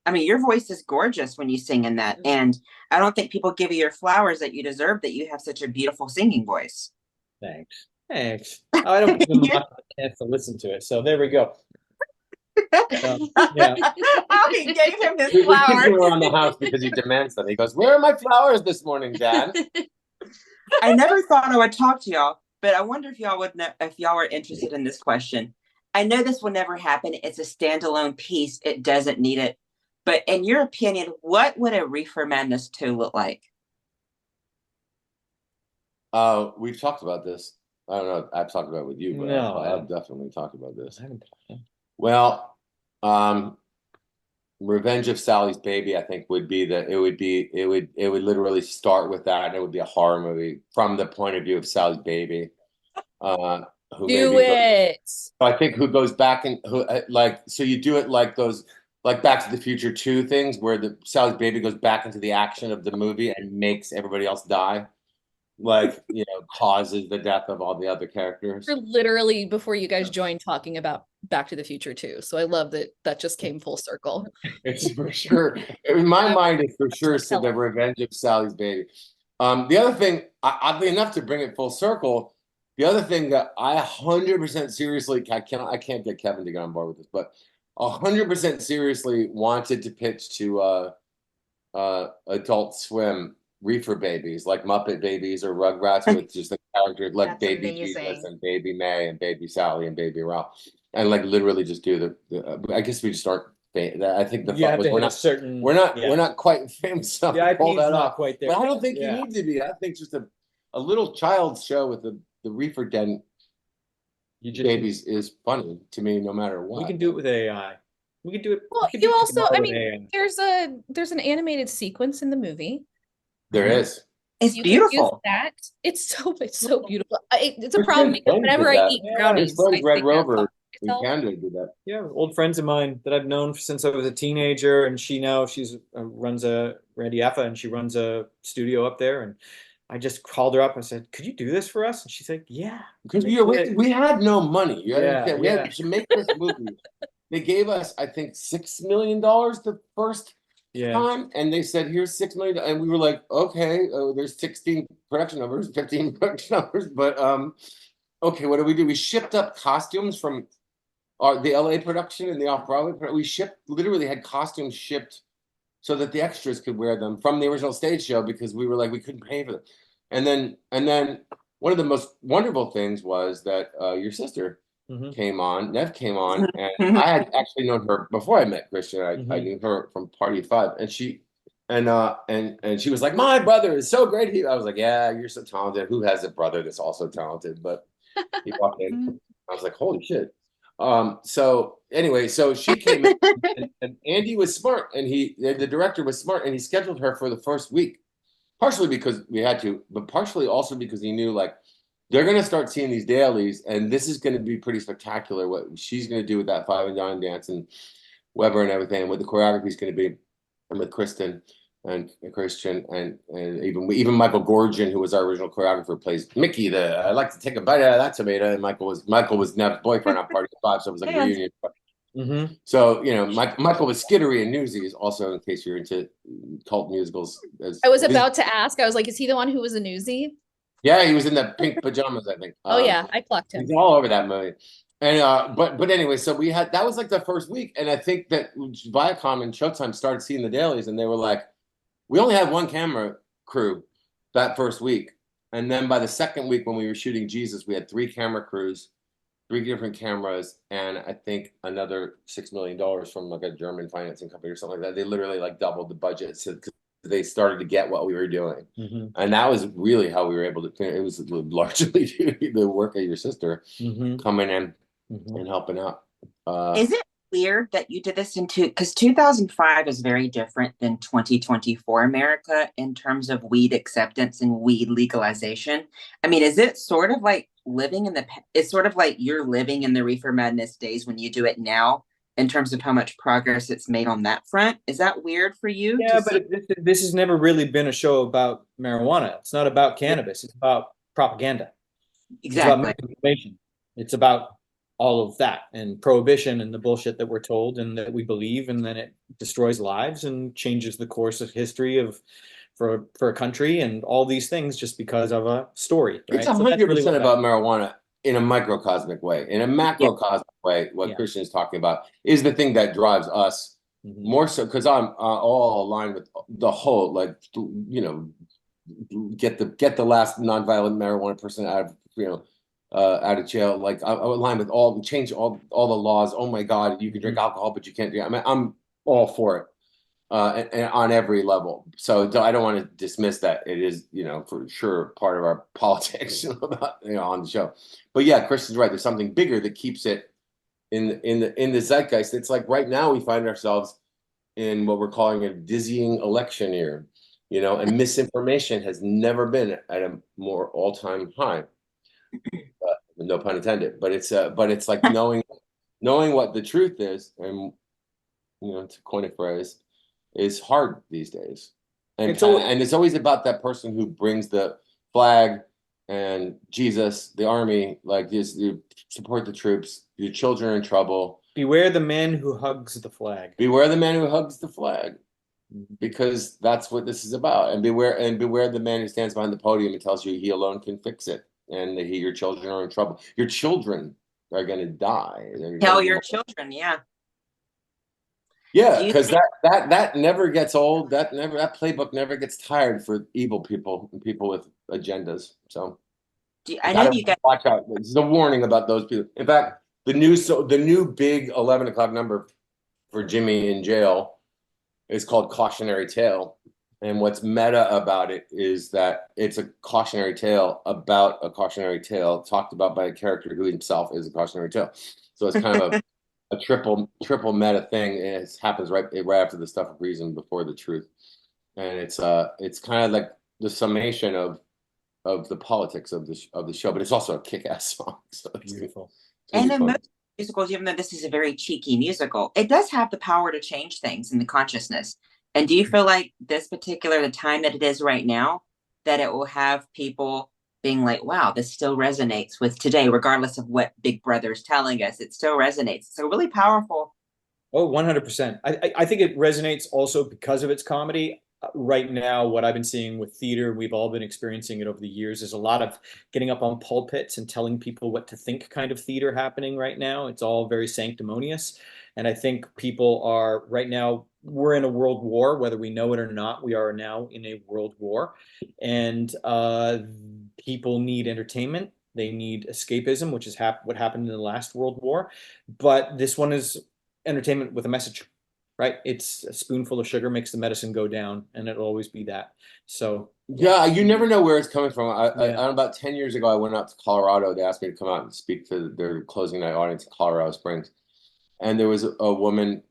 I mean, your voice is gorgeous when you sing in that, and I don't think people give you your flowers that you deserve, that you have such a beautiful singing voice.
Thanks. I don't give them a chance to listen to it, so there we go.
Yeah. He gave him his flowers.
We around the house because he demands them. He goes, "Where are my flowers this morning, Dad?"
I never thought I would talk to y'all, but I wonder if y'all were interested in this question. I know this will never happen. It's a standalone piece. It doesn't need it. But in your opinion, what would a Reefer Madness 2 look like?
We've talked about this. I don't know. I've talked about it with you, but I've definitely talked about this. Well, Revenge of Sally's Baby, I think would be it would literally start with that, and it would be a horror movie from the point of view of Sally's baby. Who
Do it.
I think who goes back and who so you do it like those like Back to the Future 2 things where the Sally's baby goes back into the action of the movie and makes everybody else die. Like, causes the death of all the other characters.
We're literally before you guys joined talking about Back to the Future too. So I love that just came full circle.
It's for sure. In my mind, it's for sure so the Revenge of Sally's Baby. The other thing, oddly enough, to bring it full circle, the other thing that I 100% seriously, I can't get Kevin to get on board with this, but 100% seriously wanted to pitch to Adult Swim Reefer Babies, like Muppet Babies or Rugrats, with just the characters like Baby Jesus and Baby May and Baby Sally and Baby Ralph, and like literally just do the I guess we just aren't. I think the thought was we're not quite famous enough to pull that off. Quite there. But I don't think you need to be. I think just a little child's show with the Reefer Den babies is funny to me, no matter what.
We can do it with AI. We can do it.
Well, you also, I mean, there's an animated sequence in the movie.
There is.
It's beautiful.
It's so beautiful. It's a problem because whenever I eat brownies,
Red Rover in Canada do that.
Yeah, old friends of mine that I've known since I was a teenager, and she's runs Randy Effa, and she runs a studio up there, and I just called her up and said, "Could you do this for us?" And she's like, "Yeah."
Because we had no money. We had to make this movie. They gave us, I think, $6 million the first time, and they said, "Here's $6 million," and we were like, "Okay, there's 16 production numbers, 15 production numbers, but okay, what do? We shipped up costumes from the LA production and the off-Broadway. We literally had costumes shipped so that the extras could wear them from the original stage show because we were like we couldn't pay for them. And then one of the most wonderful things was that your sister came on, Nev came on, and I had actually known her before I met Christian. I knew her from Party of Five, and she was like, "My brother is so great." I was like, "Yeah, you're so talented. Who has a brother that's also talented?" But he walked in. I was like, "Holy shit." So anyway, so she came in, and Andy was smart, and the director was smart, and he scheduled her for the first week, partially because we had to, but partially also because he knew like they're going to start seeing these dailies, and this is going to be pretty spectacular what she's going to do with that 5 and Dime dance and Weber and everything, and what the choreography is going to be, and with Kristen and Christian and even Michael Gorgian, who was our original choreographer, plays Mickey. I like to take a bite out of that tomato. And Michael was Nev's boyfriend on Party of Five, so it was like a reunion. So Michael was Skittery in Newsies, also in case you're into cult musicals.
I was about to ask. I was like, is he the one who was a newsie?
Yeah, he was in the pink pajamas, I think.
Oh yeah, I clocked him.
He's all over that movie. And but anyway, so that was like the first week, and I think that Viacom and Showtime started seeing the dailies, and they were like, we only had one camera crew that first week, and then by the second week when we were shooting Jesus, we had 3 camera crews, 3 different cameras, and I think another $6 million from like a German financing company or something like that. They literally like doubled the budget, so they started to get what we were doing, and that was really how we were able to. It was largely the work of your sister coming in and helping out.
Is it weird that you did this because 2005 is very different than 2024 America in terms of weed acceptance and weed legalization? I mean, is it sort of like it's sort of like you're living in the Reefer Madness days when you do it now in terms of how much progress it's made on that front? Is that weird for you?
Yeah, but this has never really been a show about marijuana. It's not about cannabis. It's about propaganda.
Exactly.
It's about manipulation. It's about all of that and prohibition and the bullshit that we're told and that we believe, and then it destroys lives and changes the course of history for a country and all these things just because of a story. Right?
It's 100% about marijuana in a microcosmic way. In a macrocosmic way, what Christian is talking about is the thing that drives us more so, because I'm all aligned with the whole, like, get the last nonviolent marijuana person out of jail. Like, I align with change all the laws. Oh my God, you can drink alcohol, but you can't drink. I mean, I'm all for it. And on every level. So I don't want to dismiss that. It is, for sure part of our politics about, on the show. But yeah, Christian's right. There's something bigger that keeps it in the zeitgeist. It's like right now we find ourselves in what we're calling a dizzying election year, you know, and misinformation has never been at a more all-time high. No pun intended, but it's like knowing what the truth is, and you know, to coin a phrase, is hard these days. And it's always about that person who brings the flag and Jesus, the army, like this, you support the troops, your children are in trouble.
Beware the man who hugs the flag.
Beware the man who hugs the flag, because that's what this is about. And beware the man who stands behind the podium and tells you he alone can fix it, and that your children are in trouble. Your children are going to die.
Tell your children, yeah.
Yeah, because that never gets old. That playbook never gets tired for evil people and people with agendas. So
I know you guys
watch out. This is a warning about those people. In fact, the new big 11 o'clock number for Jimmy in jail is called Cautionary Tale. And what's meta about it is that it's a cautionary tale about a cautionary tale talked about by a character who himself is a cautionary tale. So it's kind of a triple meta thing, and it happens right after the stuff of reason, before the truth. And it's kind of like the summation of the politics of the show, but it's also a kick-ass song. So it's
beautiful.
And in most musicals, even though this is a very cheeky musical, it does have the power to change things in the consciousness. And do you feel like the time that it is right now, that it will have people being like, wow, this still resonates with today, regardless of what Big Brother is telling us, it still resonates. So really powerful.
Oh, 100%. I think it resonates also because of its comedy. Right now, what I've been seeing with theater, we've all been experiencing it over the years, is a lot of getting up on pulpits and telling people what to think kind of theater happening right now. It's all very sanctimonious. And I think people are right now, we're in a world war, whether we know it or not. We are now in a world war, and people need entertainment. They need escapism, which is what happened in the last World War. But this one is entertainment with a message, right? It's a spoonful of sugar makes the medicine go down, and it'll always be that. So
yeah, you never know where it's coming from. About 10 years ago, I went out to Colorado. They asked me to come out and speak to their closing night audience in Colorado Springs. And there was a woman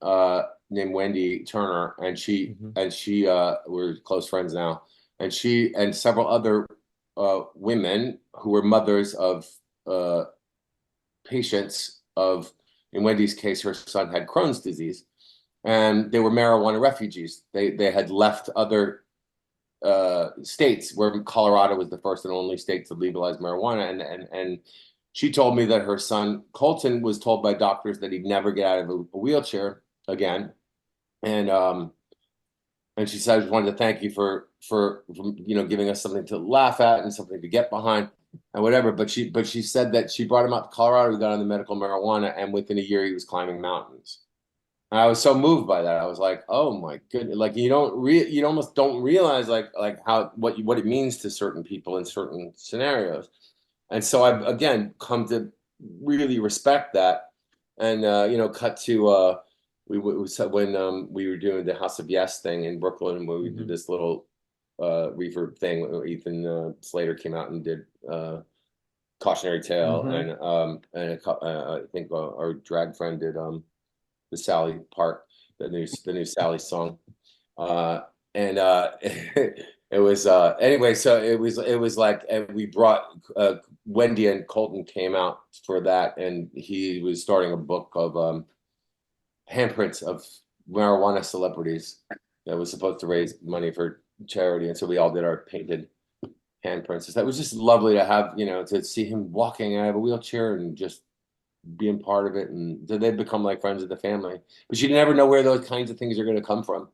named Wendy Turner, and she we're close friends now. And she and several other women who were mothers of patients of, in Wendy's case, her son had Crohn's disease, and they were marijuana refugees. They had left other states, where Colorado was the first and only state to legalize marijuana, and she told me that her son Colton was told by doctors that he'd never get out of a wheelchair again, and she said, "I just wanted to thank you for giving us something to laugh at and something to get behind and whatever." But she said that she brought him out to Colorado. He got on the medical marijuana, and within a year he was climbing mountains. And I was so moved by that. I was like, "Oh my goodness!" Like you almost don't realize like how what it means to certain people in certain scenarios. And so I've again come to really respect that, and cut to we said when we were doing the House of Yes thing in Brooklyn, where we did this little Reefer thing. Ethan Slater came out and did Cautionary Tale, and I think our drag friend did the Sally part, the new Sally song, and it was anyway. So it was like we brought Wendy, and Colton came out for that, and he was starting a book of handprints of marijuana celebrities that was supposed to raise money for charity, and so we all did our painted handprints. That was just lovely to have, to see him walking out of a wheelchair and just being part of it, and so they become like friends of the family. But you never know where those kinds of things are going to come from.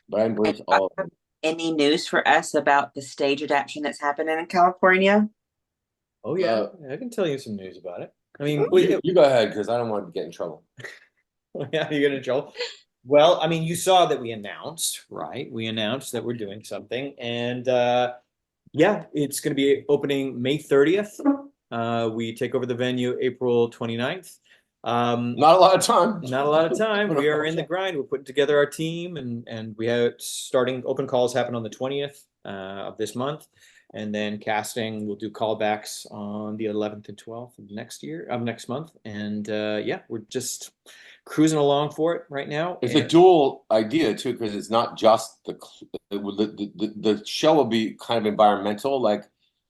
But I embrace all of them.
Any news for us about the stage adaptation that's happening in California?
Oh yeah, I can tell you some news about it. I mean,
you go ahead, because I don't want to get in trouble.
Yeah, you get in trouble. Well, I mean, you saw that we announced, right? We announced that we're doing something, and yeah, it's going to be opening May 30th. We take over the venue April 29th.
Not a lot of time.
Not a lot of time. We are in the grind. We're putting together our team, and we have starting open calls happen on the 20th. of this month. And then casting, we'll do callbacks on the 11th and 12th of next month. And yeah, we're just cruising along for it right now.
It's a dual idea too, because it's not just the show will be kind of environmental, like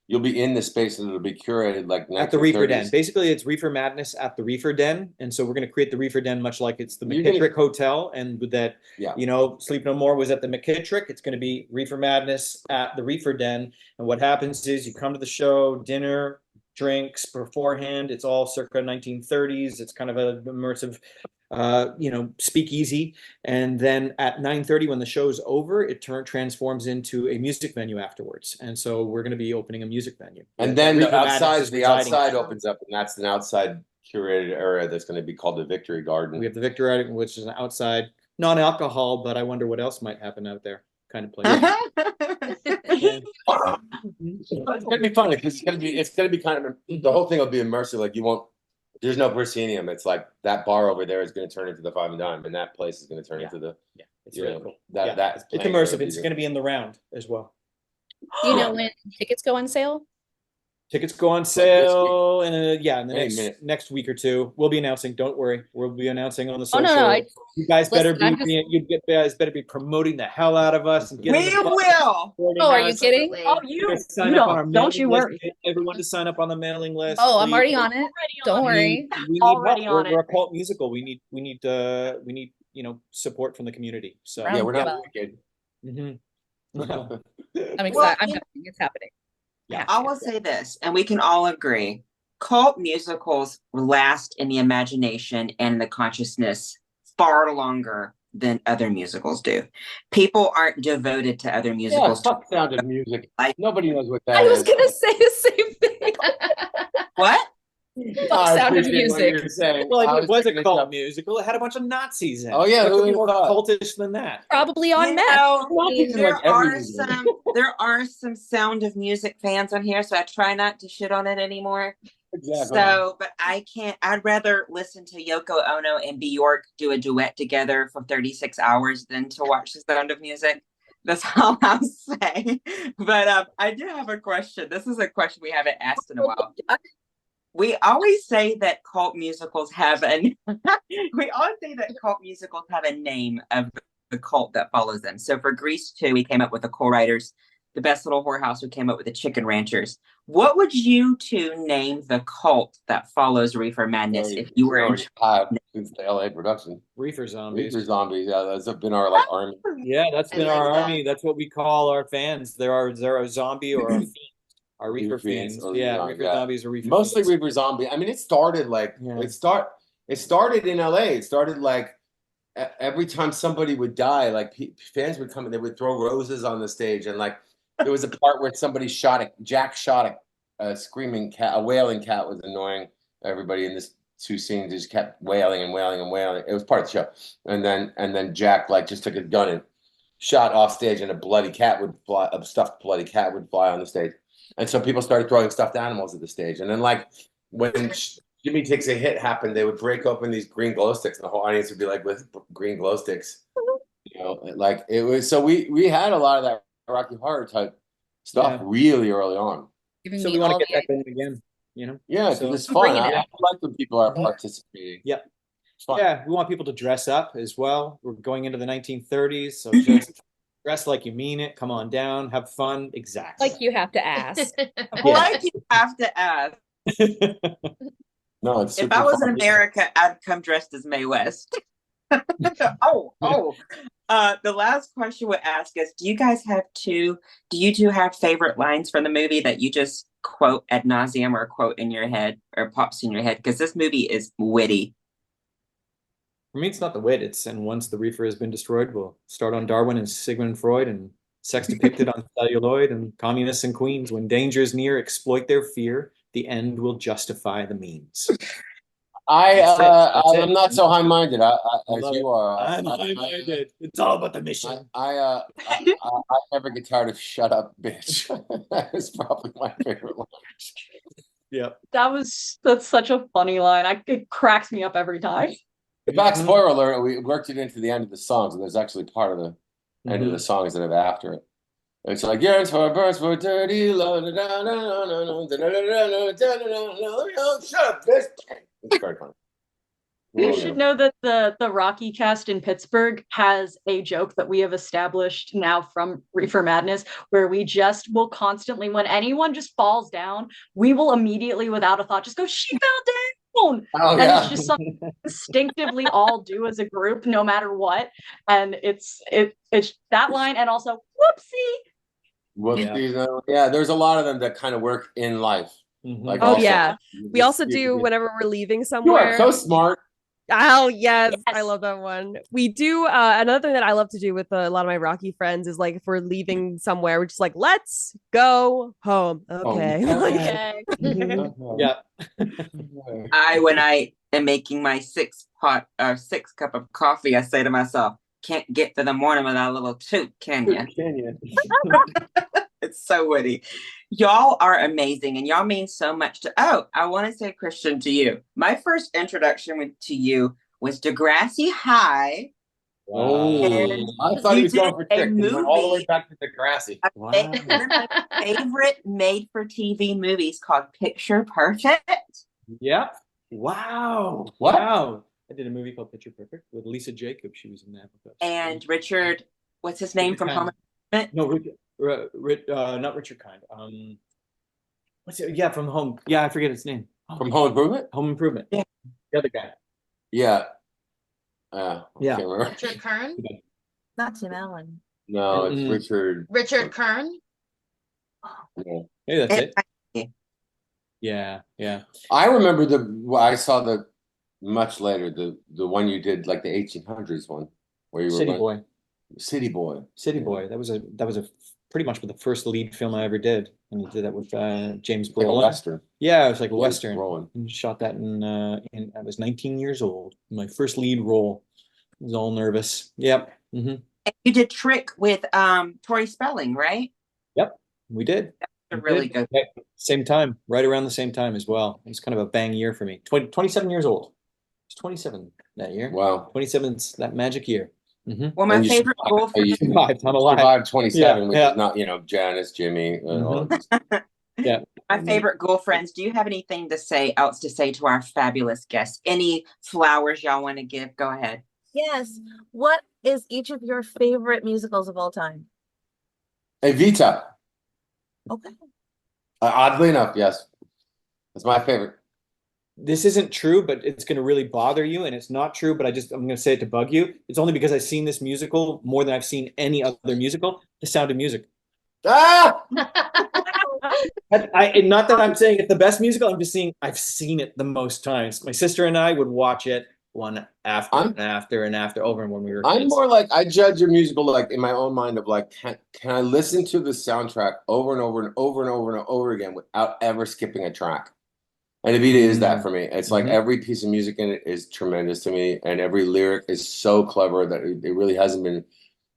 you'll be in the space and it'll be curated like
at the Reefer Den. Basically, it's Reefer Madness at the Reefer Den, and so we're going to create the Reefer Den much like it's the McKittrick Hotel, and with that, you know, Sleep No More was at the McKittrick. It's going to be Reefer Madness at the Reefer Den, and what happens is you come to the show, dinner, drinks beforehand. It's all circa 1930s. It's kind of an immersive you know, speakeasy, and then at 9:30 when the show's over, it transforms into a music venue afterwards. And so we're going to be opening a music venue.
And then the outside opens up, and that's an outside curated area that's going to be called the Victory Garden.
We have the Victory Garden, which is an outside non-alcohol, but I wonder what else might happen out there kind of place.
It's gonna be fun because it's gonna be kind of the whole thing will be immersive. Like you won't. There's no proscenium. It's like that bar over there is going to turn into the Five and Dime, and that place is going to turn into the.
Yeah, it's really cool. It's
it's
immersive. It's going to be in the round as well.
Do you know when tickets go on sale?
Tickets go on sale in the next week or two. We'll be announcing. Don't worry, we'll be announcing on the social.
Oh no,
you guys better be promoting the hell out of us. And
we will.
Oh, are you kidding?
Oh, you don't you worry.
Everyone to sign up on the mailing list.
Oh, I'm already on it. Don't worry.
We need help. We're a cult musical. We need you know, support from the community. So
yeah, we're not wicked.
I'm excited. I'm happy. It's happening.
Yeah, I will say this, and we can all agree, cult musicals last in the imagination and the consciousness far longer than other musicals do. People aren't devoted to other musicals.
Yeah, fuck Sound of Music. Nobody knows what that is.
I was going to say the same thing.
What?
Sound of Music.
Well, it was a cult musical. It had a bunch of Nazis in it.
Oh yeah,
who more cultish than that?
Probably on meth.
There are some Sound of Music fans on here, so I try not to shit on it anymore. Exactly. So, but I'd rather listen to Yoko Ono and Bjork do a duet together for 36 hours than to watch The Sound of Music. That's all I'll say. But I do have a question. This is a question we haven't asked in a while. We always say that cult musicals have a name of the cult that follows them. So for Grease 2, we came up with the Cool Riders. The Best Little Whorehouse, we came up with the Chicken Ranchers. What would you two name the cult that follows Reefer Madness if you were in
since the LA production?
Reefer Zombies.
Reefer Zombies, yeah, that's been our like army.
Yeah, that's been our army. That's what we call our fans. They're a zombie or a fiend. Our Reefer Fiends. Yeah, Reefer Zombies or Reefer
Mostly
Fiends.
Reefer Zombie. I mean, it started like it started in LA. It started like every time somebody would die, like fans would come and they would throw roses on the stage, and like there was a part where Jack shot a screaming cat, a wailing cat was annoying everybody in this two scenes. Just kept wailing and wailing and wailing. It was part of the show, and then Jack like just took a gun and shot off stage, and a stuffed bloody cat would fly on the stage. And so people started throwing stuffed animals at the stage. And then like when Jimmy Takes a Hit happened, they would break open these green glow sticks, and the whole audience would be like with green glow sticks. You know, like it was, so we had a lot of that Rocky Horror type stuff really early on.
So we want to get that going again, you know?
Yeah, because it's fun. I like when people are participating.
Yeah. Yeah, we want people to dress up as well. We're going into the 1930s, so just dress like you mean it. Come on down, have fun. Exactly.
Like you have to ask.
Like you have to ask.
No, it's
if I was in America, I'd come dressed as Mae West. The last question we'll ask is, do you two have favorite lines from the movie that you just quote ad nauseum or quote in your head or pops in your head? Because this movie is witty.
For me, it's not the wit. And once the reefer has been destroyed, we'll start on Darwin and Sigmund Freud and sex depicted on celluloid and communists and queens. When danger is near, exploit their fear. The end will justify the means.
I'm not so high-minded as you are.
I'm high-minded. It's all about the mission.
I never get tired of "shut up, bitch." That is probably my favorite line.
Yeah,
that's such a funny line. It cracks me up every time.
In fact, spoiler alert, we worked it into the end of the songs, and there's actually part of the end of the songs that are after it. It's like yearns for a verse for dirty love. Shut up, bitch. It's very funny.
You should know that the Rocky cast in Pittsburgh has a joke that we have established now from Reefer Madness, where we just will constantly, when anyone just falls down, we will immediately, without a thought, just go, "She fell down."
Oh,
and
yeah.
it's just something we instinctively all do as a group, no matter what. And it's that line, and also whoopsie.
Yeah, there's a lot of them that kind of work in life. Like
oh
also,
yeah, we also do whenever we're leaving
You
somewhere.
are so smart.
Oh yes, I love that one. We do another thing that I love to do with a lot of my Rocky friends is like if we're leaving somewhere, we're just like, let's go home. Okay.
Okay.
Yeah.
When I am making my 6 cup of coffee, I say to myself, can't get to the morning without a little toot, can you?
Can you?
It's so witty. Y'all are amazing and y'all mean so much to. Oh, I want to say, Christian, to you. My first introduction to you was Degrassi High.
Oh, I thought he was going for trick. He went all the way back to Degrassi.
Wow. One of my favorite made-for-TV movies called Picture Perfect.
Yep. Wow.
What?
Wow. I did a movie called Picture Perfect with Lisa Jacobs. She was in that.
And Richard, what's his name from Home Improvement?
No, not Richard Kind. What's it? Yeah, from Home. Yeah, I forget his name.
From Home Improvement?
Home Improvement. Yeah. The other guy.
Yeah.
Yeah.
Richard Kern?
Not Tim Allen.
No, it's Richard.
Richard Kern?
Yeah.
Hey, that's it. Yeah, yeah.
I remember I saw the much later, the one you did, like the 1800s one, where you were
City Boy.
City Boy.
City Boy. That was a pretty much the first lead film I ever did, and you did that with James Brolin.
Like a Western.
Yeah, it was like a Western.
Brolin.
And shot that in I was 19 years old. My first lead role. I was all nervous. Yep.
You did Trick with Tori Spelling, right?
Yep, we did.
That's really good.
Same time, right around the same time as well. It was kind of a bang year for me. 27 years old. I was 27 that year.
Wow.
27's that magic year.
Well, my favorite role for
you
survived
27, which
yeah.
is not, Janice, Jimmy.
Yeah.
My favorite girlfriends. Do you have anything else to say to our fabulous guests? Any flowers y'all want to give? Go ahead.
Yes. What is each of your favorite musicals of all time?
Evita.
Okay.
Oddly enough, yes. It's my favorite.
This isn't true, but it's going to really bother you, and it's not true, but I'm going to say it to bug you. It's only because I've seen this musical more than I've seen any other musical, The Sound of Music.
Ah!
Not that I'm saying it's the best musical, I'm just saying I've seen it the most times. My sister and I would watch it one after and after over and when we were kids.
I'm more like, I judge a musical like in my own mind of like, can I listen to the soundtrack over and over and over and over and over again without ever skipping a track? And Evita is that for me. It's like every piece of music in it is tremendous to me, and every lyric is so clever that it really hasn't been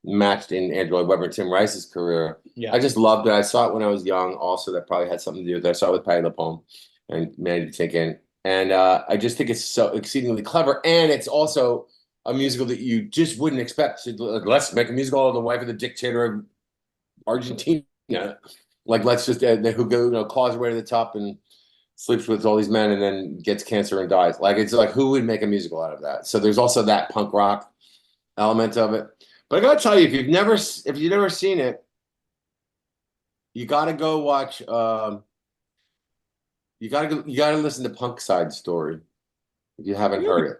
matched in Andrew Lloyd Webber and Tim Rice's career. Yeah. I just loved it. I saw it when I was young. Also, that probably had something to do with it. I saw it with Patti LuPone and Mandy Patinkin. And I just think it's so exceedingly clever. And it's also a musical that you just wouldn't expect. Let's make a musical of the wife of the dictator of Argentina. Like, let's just, who go, claws her way to the top and sleeps with all these men and then gets cancer and dies. Like, it's like, who would make a musical out of that? So there's also that punk rock element of it. But I gotta tell you, if you've never seen it, you gotta go watch. You gotta listen to Punk Side Story if you haven't heard it.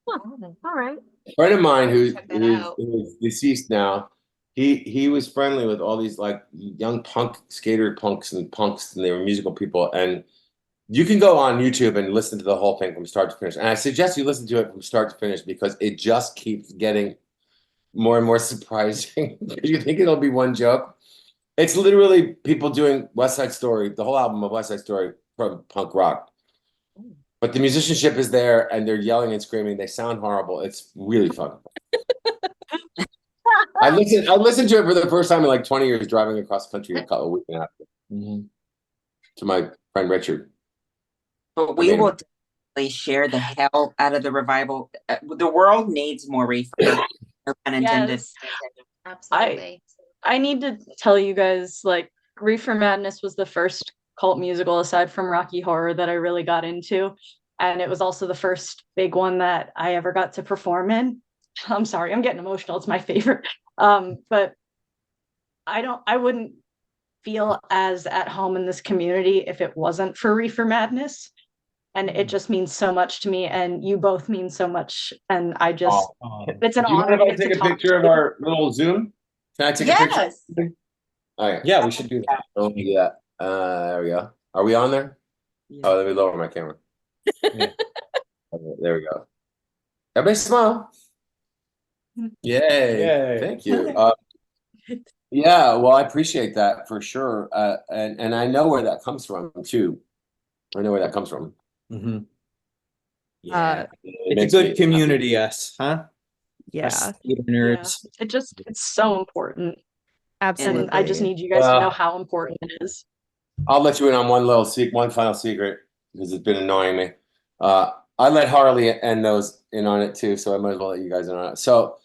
Oh, all right.
A friend of mine who's deceased now, he was friendly with all these like young skater punks, and they were musical people. And you can go on YouTube and listen to the whole thing from start to finish. And I suggest you listen to it from start to finish because it just keeps getting more and more surprising. You think it'll be one joke. It's literally people doing West Side Story, the whole album of West Side Story from punk rock. But the musicianship is there and they're yelling and screaming. They sound horrible. It's really fun. I listened to it for the first time in like 20 years driving across the country a week and after to my friend Richard.
But we will definitely share the hell out of the revival. The world needs more Reefer. No pun intended.
Absolutely.
I need to tell you guys, like, Reefer Madness was the first cult musical aside from Rocky Horror that I really got into. And it was also the first big one that I ever got to perform in. I'm sorry, I'm getting emotional. It's my favorite. But I wouldn't feel as at home in this community if it wasn't for Reefer Madness. And it just means so much to me, and you both mean so much. And I just, it's an honor.
Do you mind if I take a picture of our little Zoom? Can I take a picture?
Yes.
All right.
Yeah, we should do that.
Oh, yeah. There we go. Are we on there?
Yeah.
Oh, let me lower my camera. Yeah. Okay, there we go. Everybody smile. Yay.
Yay.
Thank you. Yeah, well, I appreciate that for sure. And I know where that comes from too. I know where that comes from.
Mm-hmm.
Yeah.
It's a good community, yes, huh?
Yeah.
Us nerds.
Yeah. It's so important.
Absolutely.
And I just need you guys to know how important it is.
I'll let you in on one final secret because it's been annoying me. I let Harley and those in on it too, so I might as well let you guys in on it. So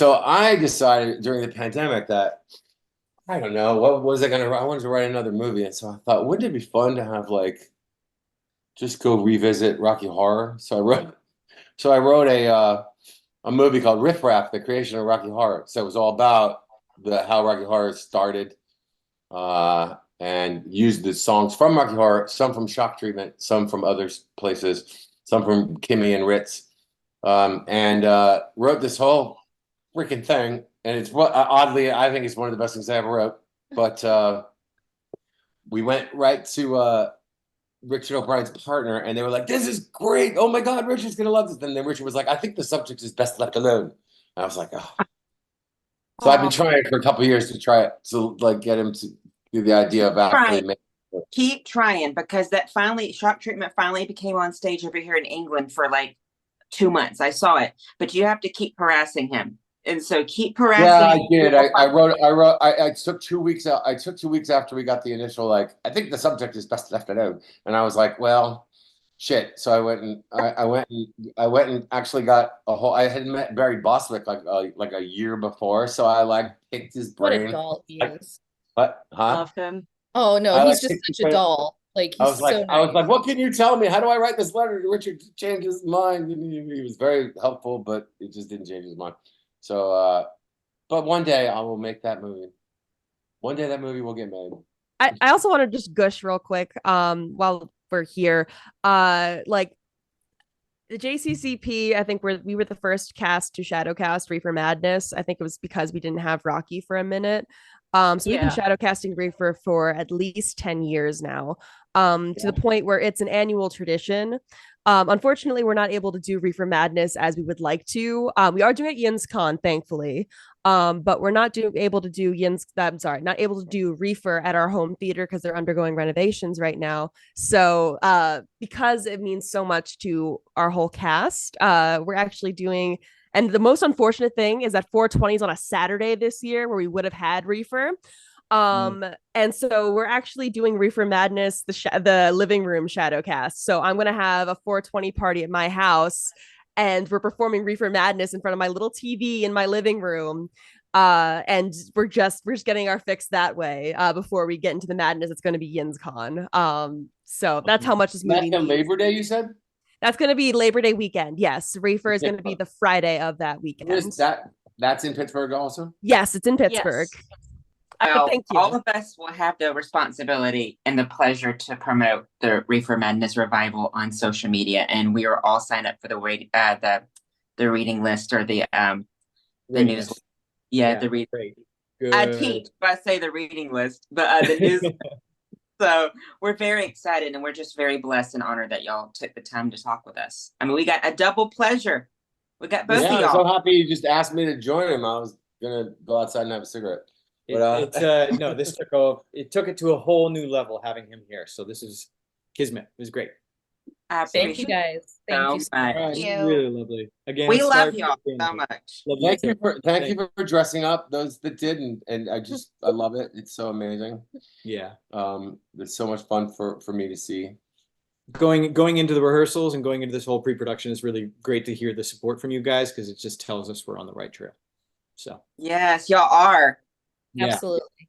I decided during the pandemic that I don't know what was I gonna write. I wanted to write another movie, and so I thought, wouldn't it be fun to have like just go revisit Rocky Horror? So I wrote a movie called Riff Raff, the creation of Rocky Horror. So it was all about how Rocky Horror started, and used the songs from Rocky Horror, some from Shock Treatment, some from other places, some from Kimmy and Ritz, and wrote this whole freaking thing. And it's oddly, I think it's one of the best things I ever wrote. But we went right to Richard O'Brien's partner, and they were like, "This is great! Oh my God, Richard's gonna love this." And then Richard was like, "I think the subject is best left alone." And I was like, "Oh." So I've been trying for a couple of years to try it, to like get him to do the idea of actually making it.
Keep trying, because that Shock Treatment finally became on stage over here in England for like 2 months. I saw it, but you have to keep harassing him. And so keep harassing.
Yeah, I did. I took 2 weeks out. I took 2 weeks after we got the initial, like, I think the subject is best left alone. And I was like, well, shit. So I went and actually got I had met Barry Bostwick like a year before. So I like picked his brain.
What a doll he is.
What? Huh?
Love him.
Oh no, he's just such a doll. Like, he's so nice.
I was like, what can you tell me? How do I write this letter to Richard to change his mind? And he was very helpful, but it just didn't change his mind. So, but one day I will make that movie. One day that movie will get made.
I also want to just gush real quick, while we're here. Like the JCCP, I think we were the first cast to shadowcast Reefer Madness. I think it was because we didn't have Rocky for a minute. So we've been shadowcasting Reefer for at least 10 years now, to the point where it's an annual tradition. Unfortunately, we're not able to do Reefer Madness as we would like to. We are doing it at YinzCon, thankfully, but we're not able to do not able to do Reefer at our home theater because they're undergoing renovations right now. So because it means so much to our whole cast, we're actually doing. And the most unfortunate thing is that 420 is on a Saturday this year, where we would have had Reefer. And so we're actually doing Reefer Madness, the living room shadowcast. So I'm going to have a 420 party at my house, and we're performing Reefer Madness in front of my little TV in my living room. And we're just getting our fix that way, before we get into the madness. It's going to be YinzCon. So that's how much this movie
That's Labor Day, you said?
That's going to be Labor Day weekend. Yes. Reefer is going to be the Friday of that weekend.
That's in Pittsburgh also?
Yes, it's in Pittsburgh.
Yes. Well, thank you. All of us will have the responsibility and the pleasure to promote the Reefer Madness revival on social media, and we are all signed up for the reading list, or the news. Yeah, the reading. I teach, but I say the reading list, but the news. So we're very excited, and we're just very blessed and honored that y'all took the time to talk with us. I mean, we got a double pleasure. We got both of y'all.
I'm so happy you just asked me to join him. I was gonna go outside and have a cigarette. But
no, this took it to a whole new level having him here. So this is kismet. It was great.
Thank you guys. Thank you so much.
Thank you.
Really lovely. Again,
We love y'all so much.
Thank you for dressing up, those that did, and I love it. It's so amazing.
Yeah.
It's so much fun for me to see.
Going into the rehearsals and going into this whole pre-production is really great to hear the support from you guys, because it just tells us we're on the right trail. So
yes, y'all are.
Absolutely.